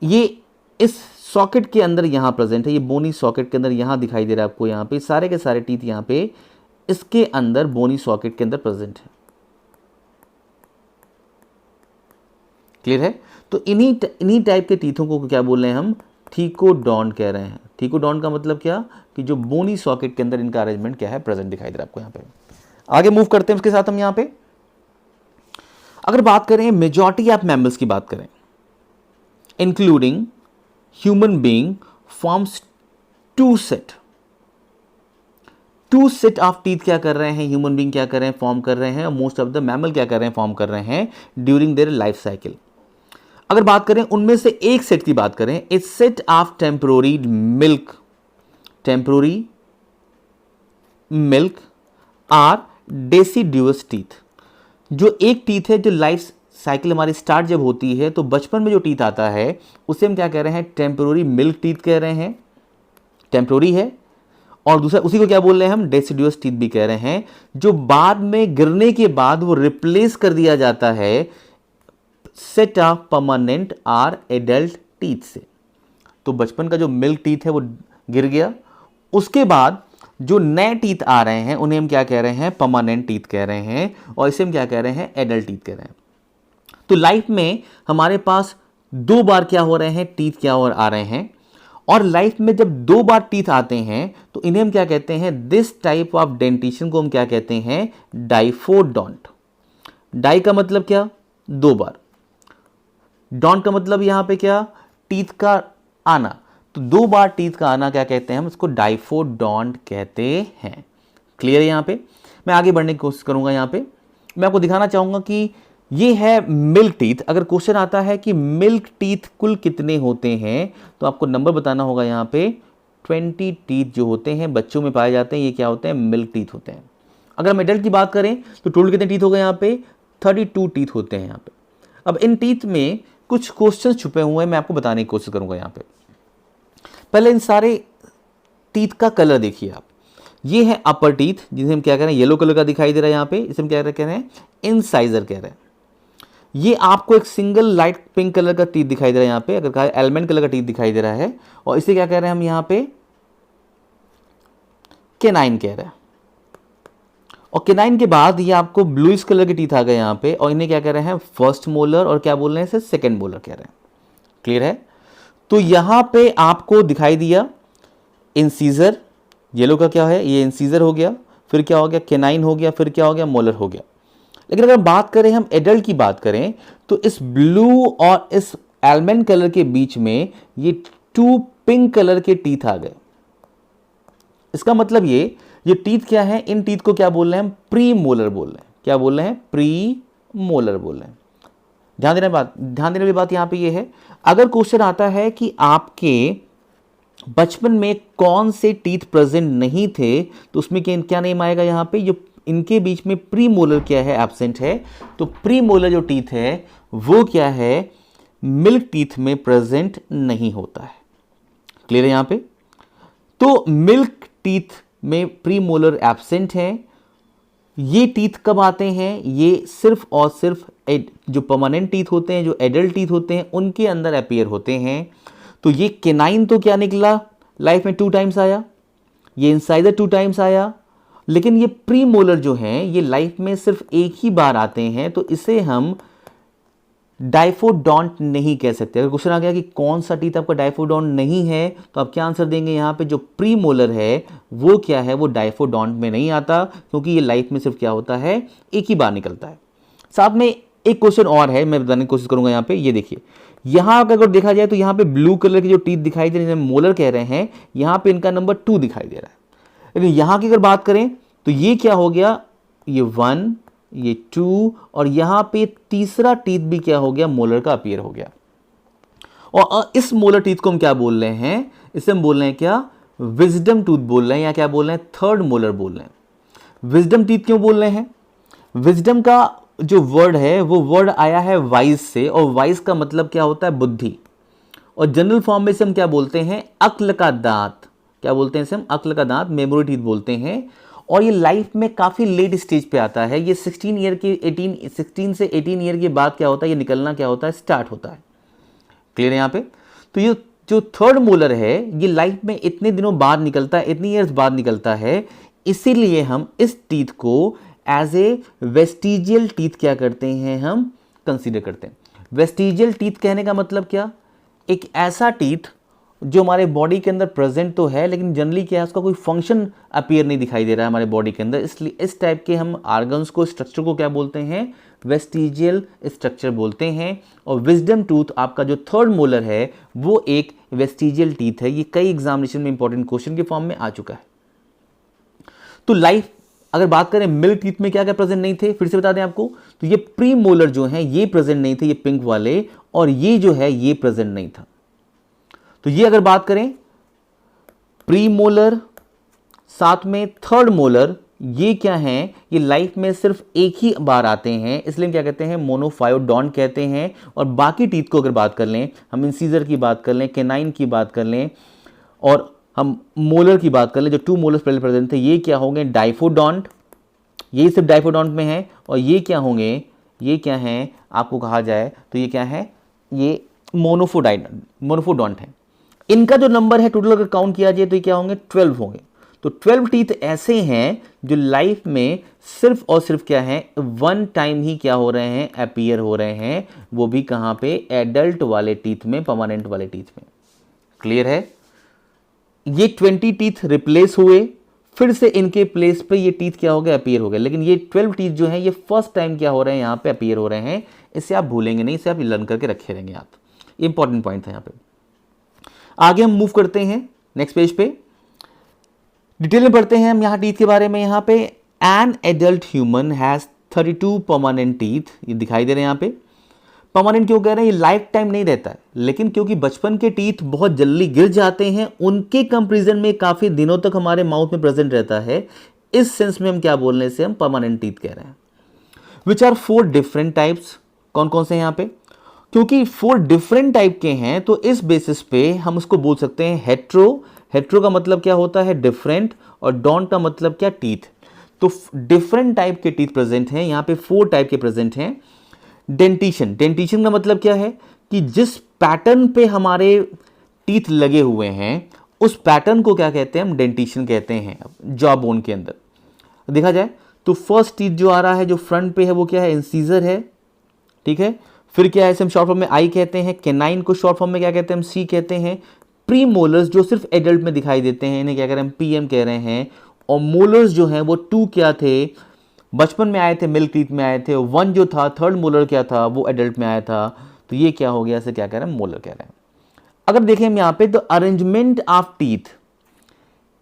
Speaker 1: ये इस सॉकेट के अंदर यहाँ प्रेजेंट है, ये बोनी सॉकेट के अंदर यहाँ दिखाई दे रहा है आपको। यहाँ पे सारे के सारे टीथ यहाँ पे इसके अंदर बोनी सॉकेट के अंदर प्रेजेंट है। क्लियर है? तो इन्हीं टाइप के टीथों को क्या बोल रहे हैं हम, थीकोडॉन्ट कह रहे हैं। थीकोडॉन्ट का मतलब क्या कि जो बोनी सॉकेट के अंदर इनका अरेंजमेंट क्या है, प्रेजेंट दिखाई दे रहा है आपको यहाँ पे। आगे मूव करते हैं उसके साथ हम यहाँ पे। अगर बात करें मेजॉरिटी ऑफ मैमल्स की बात करें, including human being, forms two set of teeth क्या कर रहे हैं, ह्यूमन बीइंग क्या कर रहे हैं, फॉर्म कर रहे हैं, और मोस्ट ऑफ द मैमल क्या कर रहे हैं, फॉर्म कर रहे हैं ड्यूरिंग देयर लाइफ साइकिल। अगर बात करें उनमें से एक सेट की बात करें, a set of temporary milk or deciduous teeth. जो एक टीथ है जो लाइफ साइकिल हमारी स्टार्ट जब होती है तो बचपन में जो टीथ आता है उसे हम क्या कह रहे हैं, टेम्पोररी मिल्क टीथ कह रहे हैं, टेम्पोररी है। और दूसरा उसी को क्या बोल रहे हैं हम, डेसिडुअस टीथ भी कह रहे हैं, जो बाद में गिरने के बाद वो रिप्लेस कर दिया जाता है set of permanent or adult teeth से। तो बचपन का जो मिल्क टीथ है वो गिर गया, उसके बाद जो नए टीथ आ रहे हैं उन्हें हम क्या कह रहे हैं, परमानेंट टीथ कह रहे हैं, और इसे हम क्या कह रहे हैं, एडल्ट टीथ कह रहे हैं। तो लाइफ में हमारे पास 2 बार क्या हो रहे हैं, टीथ क्या और आ रहे हैं, और लाइफ में जब 2 बार टीथ आते हैं तो इन्हें हम क्या कहते हैं, दिस टाइप ऑफ डेंटिशन को हम क्या कहते हैं, डाइफोडोंट। डाई का मतलब क्या, 2 बार, डॉन्ट का मतलब यहां पे क्या, टीथ का आना, तो 2 बार टीथ का आना क्या कहते हैं हम, इसको डाइफोडोंट कहते हैं। क्लियर है? यहां पे मैं आगे बढ़ने की कोशिश करूंगा। यहां पे मैं आपको दिखाना चाहूंगा कि ये है मिल्क टीथ। अगर क्वेश्चन आता है कि मिल्क टीथ कुल कितने होते हैं तो आपको नंबर बताना होगा। यहां पे 20 टीथ जो होते हैं बच्चों में पाए जाते हैं, ये क्या होते हैं, मिल्क टीथ होते हैं। अगर हम एडल्ट की बात करें तो टोटल कितने टीथ हो गए, यहाँ पे 32 टीथ होते हैं यहाँ पे। अब इन टीथ में कुछ क्वेश्चन छुपे हुए हैं, मैं आपको बताने की कोशिश करूंगा। यहाँ पे पहले इन सारे टीथ का कलर देखिए आप। ये है अपर टीथ, जिसे हम क्या कह रहे हैं, येलो कलर का दिखाई दे रहा है यहाँ पे, इसे हम क्या कह रहे हैं, इंसाइजर कह रहे हैं। ये आपको एक सिंगल लाइट पिंक कलर का टीथ दिखाई दे रहा है यहाँ पे, अगर कहा एलमंड कलर का टीथ दिखाई दे रहा है, और इसे क्या कह रहे हैं हम यहाँ पे, केनाइन कह रहे हैं। और केनाइन के बाद ये आपको ब्लूइश कलर के टीथ आ गए यहाँ पे, और इन्हें क्या कह रहे हैं, फर्स्ट मोलर, और क्या बोल रहे हैं इसे, सेकेंड मोलर कह रहे हैं। क्लियर है? तो यहां पे आपको दिखाई दिया इंसीजर, येलो का क्या है, ये इंसीजर हो गया, फिर क्या हो गया, केनाइन हो गया, फिर क्या हो गया, मोलर हो गया। लेकिन अगर बात करें हम एडल्ट की बात करें तो इस ब्लू और इस एलमंड कलर के बीच में ये 2 पिंक कलर के टीथ आ गए। इसका मतलब ये टीथ क्या है, इन टीथ को क्या बोल रहे हैं हम, प्री मोलर बोल रहे हैं। क्या बोल रहे हैं, प्री मोलर बोल रहे हैं। ध्यान देने वाली बात यहां पे ये है, अगर क्वेश्चन आता है कि आपके बचपन में कौन से टीथ प्रेजेंट नहीं थे तो उसमें क्या नेम आएगा यहां पे, जो इनके बीच में प्री मोलर क्या है, एब्सेंट है, तो प्री मोलर जो टीथ है वो क्या है, मिल्क टीथ में प्रेजेंट नहीं होता है। क्लियर है यहां पे? तो मिल्क टीथ में प्री मोलर एब्सेंट है। ये टीथ कब आते हैं, ये सिर्फ और सिर्फ जो परमानेंट टीथ होते हैं, जो एडल्ट टीथ होते हैं, उनके अंदर अपीयर होते हैं। तो ये केनाइन तो क्या निकला, लाइफ में 2 टाइम्स आया, ये इंसाइजर 2 टाइम्स आया, लेकिन ये प्री मोलर जो हैं ये लाइफ में सिर्फ एक ही बार आते हैं, तो इसे हम डाइफोडोंट नहीं कह सकते। अगर क्वेश्चन आ गया कि कौन सा टीथ आपका डाइफोडोंट नहीं है तो आप क्या आंसर देंगे, यहाँ पे जो प्री मोलर है वो क्या है, वो डाइफोडोंट में नहीं आता, क्योंकि ये लाइफ में सिर्फ क्या होता है, एक ही बार निकलता है। साथ में एक क्वेश्चन और है, मैं बताने की कोशिश करूंगा। यहाँ पे ये देखिए, यहाँ अगर देखा जाए तो यहाँ पे ब्लू कलर के जो टीथ दिखाई दे रहे हैं, मोलर कह रहे हैं, यहाँ पे इनका नंबर 2 दिखाई दे रहा है। लेकिन यहाँ की अगर बात करें तो ये क्या हो गया, ये 1, ये 2, और यहां पे तीसरा टीथ भी क्या हो गया, मोलर का अपीयर हो गया। और इस मोलर टीथ को हम क्या बोल रहे हैं, इसे हम बोल रहे हैं क्या, विजडम टूथ बोल रहे हैं, या क्या बोल रहे हैं, थर्ड मोलर बोल रहे हैं। विजडम टीथ क्यों बोल रहे हैं, विजडम का जो वर्ड है वो वर्ड आया है वाइज से, और वाइज का मतलब क्या होता है, बुद्धि। और जनरल फॉर्म में से हम क्या बोलते हैं, अक्ल का दांत। क्या बोलते हैं इसे हम, अक्ल का दांत, मेमोरी टीथ बोलते हैं। और ये लाइफ में काफ़ी लेट स्टेज पे आता है, ये 16 से 18 ईयर के बाद क्या होता है, ये निकलना क्या होता है, स्टार्ट होता है। क्लियर है यहाँ पे? तो ये जो थर्ड मोलर है ये लाइफ में इतने दिनों बाद निकलता है, इतनी ईयर्स बाद निकलता है, इसीलिए हम इस टीथ को एज ए वेस्टिजियल टीथ क्या करते हैं, हम कंसीडर करते हैं। वेस्टिजियल टीथ कहने का मतलब क्या, एक ऐसा टीथ जो हमारे बॉडी के अंदर प्रेजेंट तो है लेकिन जनरली क्या है, उसका कोई फंक्शन अपीयर नहीं दिखाई दे रहा है हमारे बॉडी के अंदर, इसलिए इस टाइप के हम आर्गन्स को, स्ट्रक्चर को क्या बोलते हैं, वेस्टिजियल स्ट्रक्चर बोलते हैं। और विजडम टूथ आपका जो थर्ड मोलर है वो एक वेस्टिजियल टीथ है। ये कई एग्जामिनेशन में इंपॉर्टेंट क्वेश्चन के फॉर्म में आ चुका है। तो लाइफ अगर बात करें मिल्क टीथ में क्या क्या प्रेजेंट नहीं थे, फिर से बता दें आपको, तो ये प्री मोलर जो है ये प्रेजेंट नहीं थे, ये पिंक वाले, और ये जो है ये प्रेजेंट नहीं था। तो ये अगर बात करें प्री मोलर, साथ में थर्ड मोलर, ये क्या है, ये लाइफ में सिर्फ एक ही बार आते हैं, इसलिए क्या कहते हैं, मोनोफायोडोंट कहते हैं। और बाकी टीथ को अगर बात कर लें, हम इंसीजर की बात कर लें, केनाइन की बात कर लें, और हम मोलर की बात कर लें, जो 2 मोलर्स पहले प्रेजेंट थे, ये क्या होंगे, डाइफोडोंट। ये सिर्फ डाइफोडोंट में है। और ये क्या होंगे, ये क्या है, आपको कहा जाए तो ये क्या है, ये मोनोफोडोंट है। इनका जो नंबर है टोटल अगर काउंट किया जाए तो ये क्या होंगे, 12 होंगे। तो 12 टीथ ऐसे हैं जो लाइफ में सिर्फ और सिर्फ क्या है, 1 टाइम ही क्या हो रहे हैं, अपीयर हो रहे हैं, वो भी कहां पे, एडल्ट वाले टीथ में, परमानेंट वाले टीथ में। क्लियर है। ये 20 टीथ रिप्लेस हुए, फिर से इनके प्लेस पे ये टीथ क्या हो गए, अपीयर हो गए। लेकिन ये 12 टीथ जो हैं ये फर्स्ट टाइम क्या हो रहे हैं, यहाँ पे अपीयर हो रहे हैं। इससे आप भूलेंगे नहीं, इसे आप लर्न करके रखे रहेंगे आप। इंपॉर्टेंट पॉइंट था यहाँ पे। आगे हम मूव करते हैं नेक्स्ट पेज पे, डिटेल में पढ़ते हैं हम यहाँ टीथ के बारे में। यहाँ पे an adult human has 32 permanent teeth, ये दिखाई दे रहे हैं यहाँ पे। परमानेंट क्यों कह रहे हैं, ये लाइफ टाइम नहीं रहता है, लेकिन क्योंकि बचपन के टीथ बहुत जल्दी गिर जाते हैं, उनके कंपेरिजन में काफी दिनों तक हमारे माउथ में प्रेजेंट रहता है। इस सेंस में हम क्या बोलने से हम परमानेंट टीथ कह रहे हैं। विच आर 4 डिफरेंट टाइप्स, कौन कौन से हैं यहाँ पे, क्योंकि 4 डिफरेंट टाइप के हैं तो इस बेसिस पे हम उसको बोल सकते हैं हेट्रो। हेट्रो का मतलब क्या होता है, डिफरेंट, और डॉन्ट का मतलब क्या, टीथ। तो डिफरेंट टाइप के टीथ प्रेजेंट हैं यहाँ पे, 4 टाइप के प्रेजेंट हैं। डेंटिशन, डेंटिशन का मतलब क्या है कि जिस पैटर्न पे हमारे टीथ लगे हुए हैं उस पैटर्न को क्या कहते हैं, हम डेंटिशन कहते हैं जॉ बोन के अंदर। देखा जाए तो फर्स्ट टीथ जो आ रहा है, जो फ्रंट पे है, वो क्या है, इंसीजर है, ठीक है। फिर क्या है, इसे हम शॉर्ट फॉर्म में आई कहते हैं। केनाइन को शॉर्ट फॉर्म में क्या कहते हैं, हम सी कहते हैं। प्री मोलर्स जो सिर्फ एडल्ट में दिखाई देते हैं, इन्हें क्या कह रहे हैं, पीएम कह रहे हैं। और मोलर्स जो हैं वो 2 क्या थे, बचपन में आए थे, मिल्क टीथ में आए थे। 1 जो था, थर्ड मोलर क्या था, वो एडल्ट में आया था। तो ये क्या हो गया, इसे क्या कह रहे हैं, मोलर कह रहे हैं। अगर देखें हम यहाँ पे, तो arrangement of teeth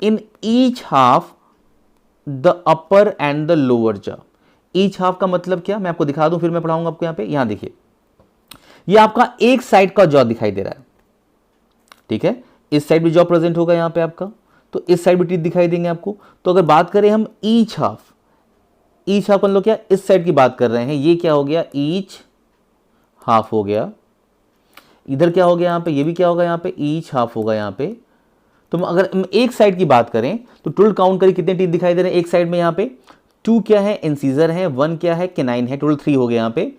Speaker 1: in each half the upper and the lower jaw. Each half का मतलब क्या, मैं आपको दिखा दूं, फिर मैं पढ़ाऊंगा आपको। यहाँ पे, यहाँ देखिए, ये आपका एक साइड का जॉ दिखाई दे रहा है, ठीक है। इस साइड भी जॉ प्रेजेंट होगा यहाँ पे आपका, तो इस साइड भी टीथ दिखाई देंगे आपको। तो अगर बात करें हम ईच हाफ, ईच हाफ मतलब क्या, इस साइड की बात कर रहे हैं, ये क्या हो गया, ईच हाफ हो गया। इधर क्या हो गया यहाँ पे, ये भी क्या होगा, यहाँ पे ईच हाफ होगा यहाँ पे। तो अगर हम एक साइड की बात करें तो टोटल काउंट करें कितने टीथ दिखाई दे रहे हैं एक साइड में, यहाँ पे 2 क्या है, इंसीजर है, 1 क्या है, केनाइन है, टोटल 3 हो गया यहाँ पे।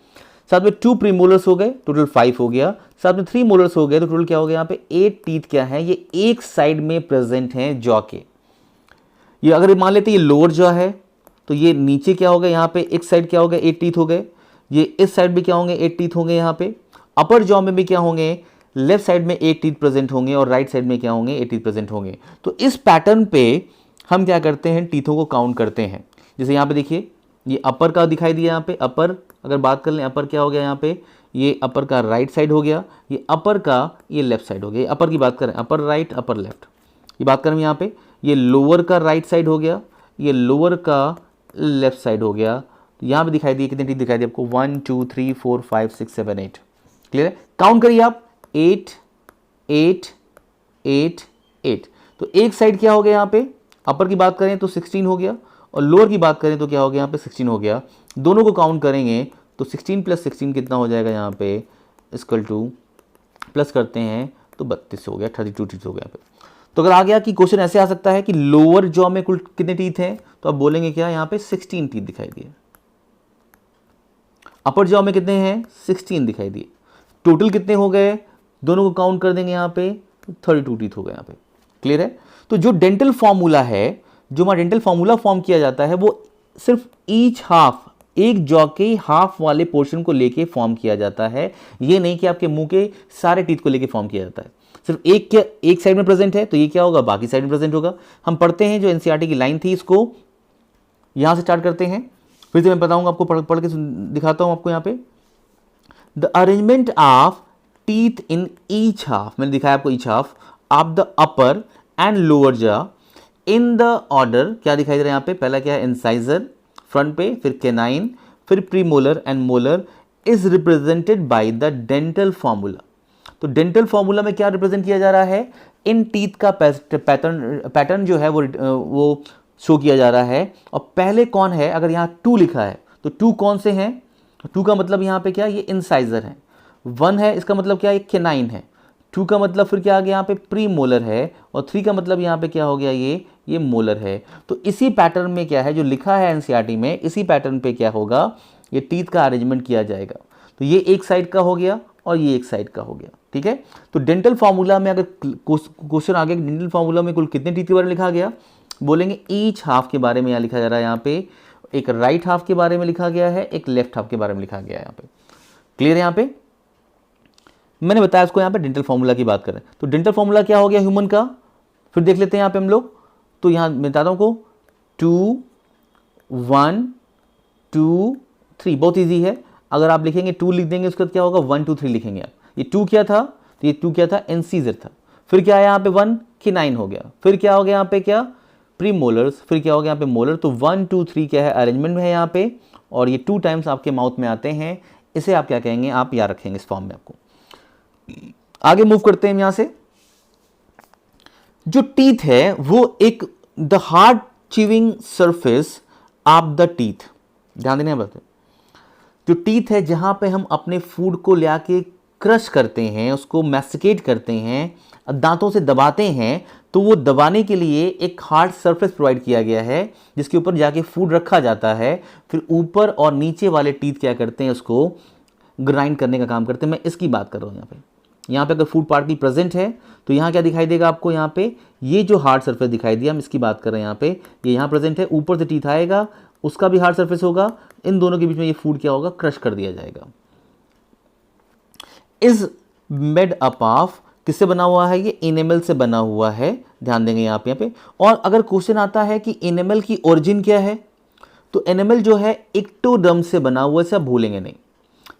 Speaker 1: साथ में 2 प्रीमोलर्स हो गए, टोटल 5 हो गया। साथ में 3 मोलर्स हो गए, तो टोटल क्या हो गया यहाँ पे, 8 टीथ क्या है, ये एक साइड में प्रेजेंट हैं जॉ के। ये अगर मान लेते ये लोअर जॉ है, तो ये नीचे क्या हो गया, यहाँ पे एक साइड क्या हो गया, 8 टीथ हो गए। ये इस साइड भी क्या होंगे, 8 टीथ होंगे यहाँ पे। अपर जॉ में भी क्या होंगे, लेफ्ट साइड में 8 टीथ प्रेजेंट होंगे, और राइट साइड में क्या होंगे, 8 टीथ प्रेजेंट होंगे। तो इस पैटर्न पे हम क्या करते हैं, टीथों को काउंट करते हैं। जैसे यहाँ पे देखिए, ये अपर का दिखाई दिया यहाँ पे, अपर अगर बात कर लें, अपर क्या हो गया यहाँ पे, ये अपर का राइट साइड हो गया, ये अपर का ये लेफ्ट साइड हो गया। अपर की बात करें, अपर राइट, अपर लेफ्ट, ये बात करें यहाँ पे, ये लोअर का राइट साइड हो गया, ये लोअर का लेफ्ट साइड हो गया। तो यहाँ पे दिखाई दिए, कितने टीथ दिखाई दिए आपको, 1 2 3 4 5 6 7 8। क्लियर है, काउंट करिए आप, 8 8 8 8। तो एक साइड क्या हो गया यहाँ पे, अपर की बात करें तो 16 हो गया, और लोअर की बात करें तो क्या हो गया यहाँ पे, 16 हो गया। दोनों को काउंट करेंगे तो 16 + 16 कितना हो जाएगा यहाँ पे, इक्वल टू, प्लस करते हैं तो 32 हो गया, 32 टीथ हो गया यहाँ पे। तो अगर आ गया कि क्वेश्चन ऐसे आ सकता है कि लोअर जॉ में कुल कितने टीथ हैं, तो आप बोलेंगे क्या, यहाँ पे 16 टीथ दिखाई दिए। अपर जॉ में कितने हैं, 16 दिखाई दिए। टोटल कितने हो गए, दोनों को काउंट कर देंगे यहाँ पे, 32 टीथ हो गए यहाँ पे। क्लियर है। तो जो डेंटल फॉर्मूला है, जो हमारा डेंटल फॉर्मूला फॉर्म किया जाता है, वो सिर्फ ईच हाफ, एक जॉ के हाफ वाले पोर्शन को लेके फॉर्म किया जाता है। ये नहीं कि आपके मुंह के सारे टीथ को लेके फॉर्म किया जाता है। सिर्फ एक साइड में प्रेजेंट है तो ये क्या होगा, बाकी साइड में प्रेजेंट होगा। हम पढ़ते हैं जो एनसीईआरटी की लाइन थी, इसको यहां से स्टार्ट करते हैं, फिर से मैं बताऊंगा आपको, पढ़ के दिखाता हूं आपको यहाँ पे। The arrangement of teeth in each half, मैंने दिखाया आपको each half of the upper and lower jaw in the order, क्या दिखाई दे रहा है यहाँ पे, पहला क्या है, इंसाइजर फ्रंट पे, फिर केनाइन, फिर premolar and molar, is represented by the dental formula. तो डेंटल फॉर्मूला में क्या रिप्रेजेंट किया जा रहा है, इन टीथ का पैटर्न जो है वो शो किया जा रहा है। और पहले कौन है, अगर यहाँ 2 लिखा है तो 2 कौन से हैं, 2 का मतलब यहाँ पे क्या, ये इंसाइजर है। 1 है, इसका मतलब क्या, ये केनाइन है। 2 का मतलब फिर क्या आ गया यहाँ पे, प्री मोलर है। और 3 का मतलब यहाँ पे क्या हो गया, ये मोलर है। तो इसी पैटर्न में क्या है जो लिखा है एनसीईआरटी में, इसी पैटर्न पे क्या होगा, ये टीथ का अरेंजमेंट किया जाएगा। तो ये एक साइड का हो गया और ये एक साइड का हो गया, ठीक है। तो डेंटल फार्मूला में अगर क्वेश्चन आ गया, डेंटल फार्मूला में कुल कितने टीथ के बारे में लिखा गया, बोलेंगे ईच हाफ के बारे में यहाँ लिखा जा रहा है। यहाँ पे एक राइट हाफ के बारे में लिखा गया है, एक लेफ्ट हाफ के बारे में लिखा गया है। यहाँ पे क्लियर है। यहाँ पे मैंने बताया इसको, यहाँ पे डेंटल फार्मूला की बात करें तो डेंटल फार्मूला क्या हो गया ह्यूमन का, फिर देख लेते हैं यहाँ पे हम लोग। तो यहाँ मैं बताता हूँ को 2 1 2 3, बहुत ईजी है। अगर आप लिखेंगे 2 लिख देंगे, उसके बाद क्या होगा 1 2 3 लिखेंगे आप। ये 2 क्या था, तो ये 2 क्या था, इंसीजर था। फिर क्या है यहाँ पे 1 केनाइन हो गया। फिर क्या हो गया यहाँ पे, क्या प्री मोलर्स। फिर क्या हो गया यहाँ पे मोलर। तो 1 2 3 क्या है, अरेंजमेंट है यहाँ पे। और ये 2 टाइम्स आपके माउथ में आते हैं। इसे आप क्या कहेंगे, आप याद रखेंगे इस फॉर्म में। आपको आगे मूव करते हैं यहाँ से। जो टीथ है वो एक the hard chewing surface of the teeth, ध्यान देने बात है। जो टीथ है जहां पे हम अपने फूड को ले आके क्रश करते हैं, उसको मैस्टिकेट करते हैं, दांतों से दबाते हैं, तो वो दबाने के लिए एक हार्ड सरफेस प्रोवाइड किया गया है जिसके ऊपर जाके फूड रखा जाता है। फिर ऊपर और नीचे वाले टीथ क्या करते हैं, उसको ग्राइंड करने का काम करते हैं। मैं इसकी बात कर रहा हूँ। यहाँ पे अगर फूड पार्टिकल प्रेजेंट है तो यहाँ क्या दिखाई देगा आपको, यहाँ पे ये जो हार्ड सरफेस दिखाई दिया, हम इसकी बात कर रहे हैं। यहाँ पे ये यहाँ प्रेजेंट है, ऊपर से टीथ आएगा, उसका भी हार्ड सरफेस होगा, इन दोनों के बीच में ये फूड क्या होगा, क्रश कर दिया जाएगा। इज मेड अप ऑफ, किससे बना हुआ है, ये एनिमल से बना हुआ है, ध्यान देंगे यहाँ पे। और अगर क्वेश्चन आता है कि एनिमल की ओरिजिन क्या है, तो एनिमल जो है एक्टोडर्म से बना हुआ है, सब भूलेंगे नहीं।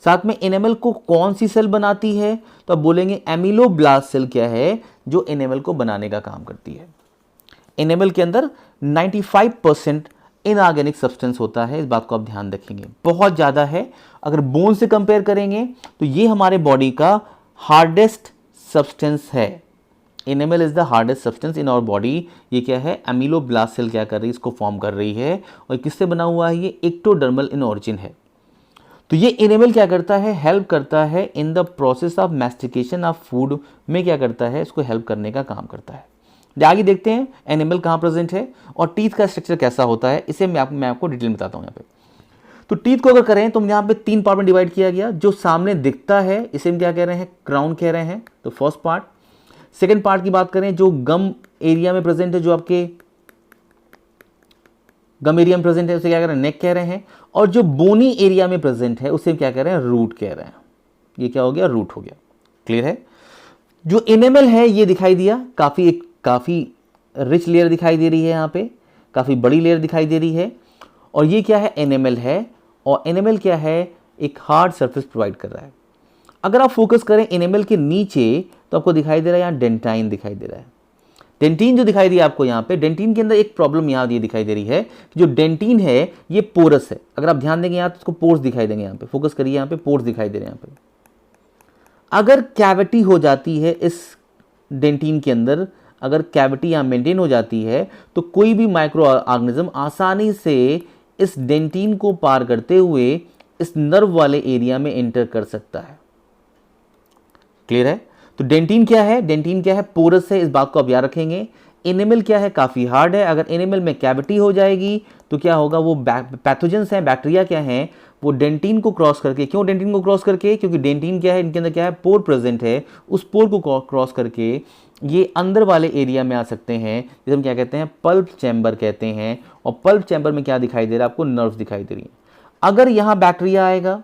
Speaker 1: साथ में एनिमल को कौन सी सेल बनाती है, तो आप बोलेंगे एमिलोब्लास्ट सेल क्या है, जो एनिमल को बनाने का काम करती है। एनिमल के अंदर 95% इनऑर्गेनिक सब्सटेंस होता है, इस बात को आप ध्यान रखेंगे, बहुत ज़्यादा है। अगर बोन से कंपेयर करेंगे तो ये हमारे बॉडी का हार्डेस्ट सब्सटेंस है। Enamel is the hardest substance in our body. ये क्या है, एमिलोब्लास्ट सेल क्या कर रही है, इसको फॉर्म कर रही है। और किससे बना हुआ है, ये एक्टोडर्मल इन ओरिजिन है। तो ये एनिमल क्या करता है, हेल्प करता है in the process of mastication of food में, क्या करता है, इसको हेल्प करने का काम करता है। आगे देखते हैं एनिमल कहाँ प्रेजेंट है और टीथ का स्ट्रक्चर कैसा होता है, इसे मैं आपको डिटेल में बताता हूँ यहाँ पे। तो टीथ को अगर करें तो यहाँ पे 3 पार्ट में डिवाइड किया गया। जो सामने दिखता है इसे हम क्या कह रहे हैं, क्राउन कह रहे हैं, तो फर्स्ट पार्ट। सेकेंड पार्ट की बात करें, जो गम एरिया में प्रेजेंट है, जो आपके गम एरिया में प्रेजेंट है, उसे क्या कह रहे हैं, नेक कह रहे हैं। और जो बोनी एरिया में प्रेजेंट है उसे क्या कह रहे हैं, रूट कह रहे हैं। ये क्या हो गया, रूट हो गया। क्लियर है। जो एनिमल है ये दिखाई दिया, काफ़ी रिच लेयर दिखाई दे रही है, यहाँ पे काफ़ी बड़ी लेयर दिखाई दे रही है। और ये क्या है, एनिमल है। और एनिमल क्या है, एक हार्ड सरफेस प्रोवाइड कर रहा है। अगर आप फोकस करें एनिमल के नीचे तो आपको दिखाई दे रहा है यहाँ डेंटाइन दिखाई दे रहा है। डेंटिन जो दिखाई दिया आपको यहाँ पे, डेंटिन के अंदर एक प्रॉब्लम यहाँ ये दिखाई दे रही है कि जो डेंटिन है ये पोरस है। अगर आप ध्यान देंगे यहाँ तो उसको पोर्स दिखाई देंगे, यहाँ पे फोकस करिए, यहाँ पे पोर्स दिखाई दे रहे हैं। यहाँ पे अगर कैविटी हो जाती है इस डेंटिन के अंदर, अगर कैविटी यहाँ मेंटेन हो जाती है तो कोई भी माइक्रो ऑर्गेनिज्म आसानी से इस डेंटिन को पार करते हुए इस नर्व वाले एरिया में एंटर कर सकता है। क्लियर है। तो डेंटिन क्या है, डेंटिन क्या है, पोरस है, इस बात को आप याद रखेंगे। एनिमल क्या है, काफ़ी हार्ड है। अगर एनिमल में कैविटी हो जाएगी तो क्या होगा, वो पैथोजेंस हैं, बैक्टीरिया क्या हैं, वो डेंटिन को क्रॉस करके, क्यों डेंटिन को क्रॉस करके, क्योंकि डेंटिन क्या है, इनके अंदर क्या है, पोर प्रेजेंट है, उस पोर को क्रॉस करके ये अंदर वाले एरिया में आ सकते हैं, जिसे हम क्या कहते हैं, पल्प चैम्बर कहते हैं। और पल्प चैम्बर में क्या दिखाई दे रहा है आपको, नर्व्स दिखाई दे रही है। अगर यहाँ बैक्टीरिया आएगा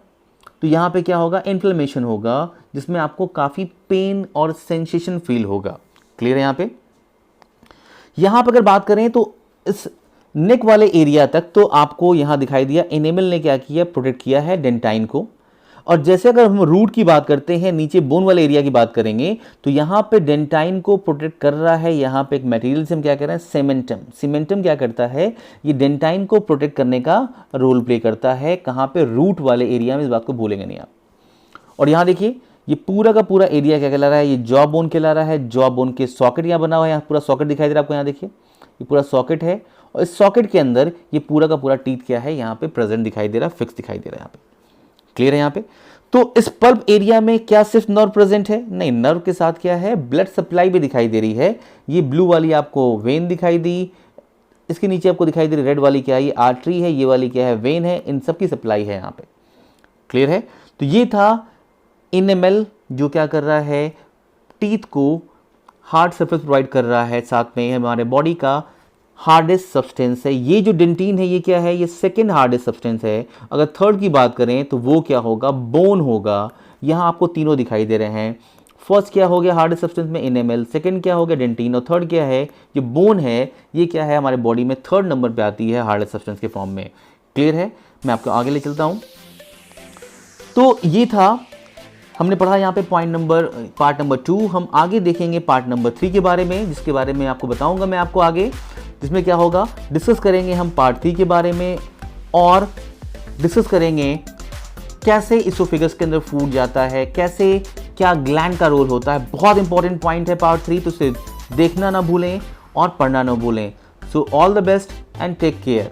Speaker 1: तो यहाँ पे क्या होगा, इन्फ्लेमेशन होगा, जिसमें आपको काफ़ी पेन और सेंसेशन फील होगा। क्लियर है। यहाँ पे अगर बात करें तो इस नेक वाले एरिया तक तो आपको यहाँ दिखाई दिया एनिमल ने क्या किया, प्रोटेक्ट किया है डेंटाइन को। और जैसे अगर हम रूट की बात करते हैं, नीचे बोन वाले एरिया की बात करेंगे, तो यहाँ पे डेंटाइन को प्रोटेक्ट कर रहा है यहाँ पे एक मटेरियल से हम क्या कह रहे हैं, सीमेंटम। सीमेंटम क्या करता है, ये डेंटाइन को प्रोटेक्ट करने का रोल प्ले करता है। कहाँ पे, रूट वाले एरिया में, इस बात को भूलेंगे नहीं आप। और यहाँ देखिए ये पूरा का पूरा एरिया क्या कहला रहा है, ये जॉ बोन कहला रहा है। जॉ बोन के सॉकेट यहाँ बना हुआ है, यहाँ पूरा सॉकेट दिखाई दे रहा है आपको, यहाँ देखिए ये पूरा सॉकेट है। और इस सॉकेट के अंदर ये पूरा का पूरा टीथ क्या है यहाँ पे प्रेजेंट दिखाई दे रहा है, फिक्स दिखाई दे रहा है यहाँ पे। क्लियर है यहाँ पे? तो इस पल्प एरिया में क्या सिर्फ नर्व प्रेजेंट है? नहीं, नर्व के साथ क्या है, ब्लड सप्लाई भी दिखाई दे रही है। ये ब्लू वाली आपको वेन दिखाई दी, इसके नीचे आपको दिखाई दे रही रेड वाली क्या है, ये आर्टरी है, ये वाली क्या है, वेन है, इन सब की सप्लाई है यहाँ पे। क्लियर है? तो ये था इनेमल जो क्या कर रहा है, टीथ को हार्ड सरफेस प्रोवाइड कर रहा है, साथ में हमारे बॉडी का हार्डेस्ट सब्सटेंस है। ये जो डेंटिन है ये क्या है, ये सेकंड हार्डेस्ट सब्सटेंस है। अगर थर्ड की बात करें तो वो क्या होगा, बोन होगा। यहाँ आपको तीनों दिखाई दे रहे हैं। फर्स्ट क्या हो गया हार्डेस्ट सब्सटेंस में, इनेमल, सेकंड क्या हो गया, डेंटिन, और थर्ड क्या है, ये बोन है। ये क्या है, हमारे बॉडी में थर्ड नंबर पे आती है हार्डेस्ट सब्सटेंस के फॉर्म में। क्लियर है? मैं आपको आगे ले चलता हूँ। तो ये था, हमने पढ़ा यहाँ पे पार्ट नंबर 2। हम आगे देखेंगे पार्ट नंबर 3 के बारे में, जिसके बारे में आपको बताऊंगा मैं आपको आगे, जिसमें क्या होगा, डिस्कस करेंगे हम पार्ट 3 के बारे में, और डिस्कस करेंगे कैसे इसोफेगस के अंदर फूड जाता है, कैसे क्या ग्लैंड का रोल होता है। बहुत इंपॉर्टेंट पॉइंट है पार्ट 3, तो इसे देखना ना भूलें और पढ़ना ना भूलें। So all the best and take care.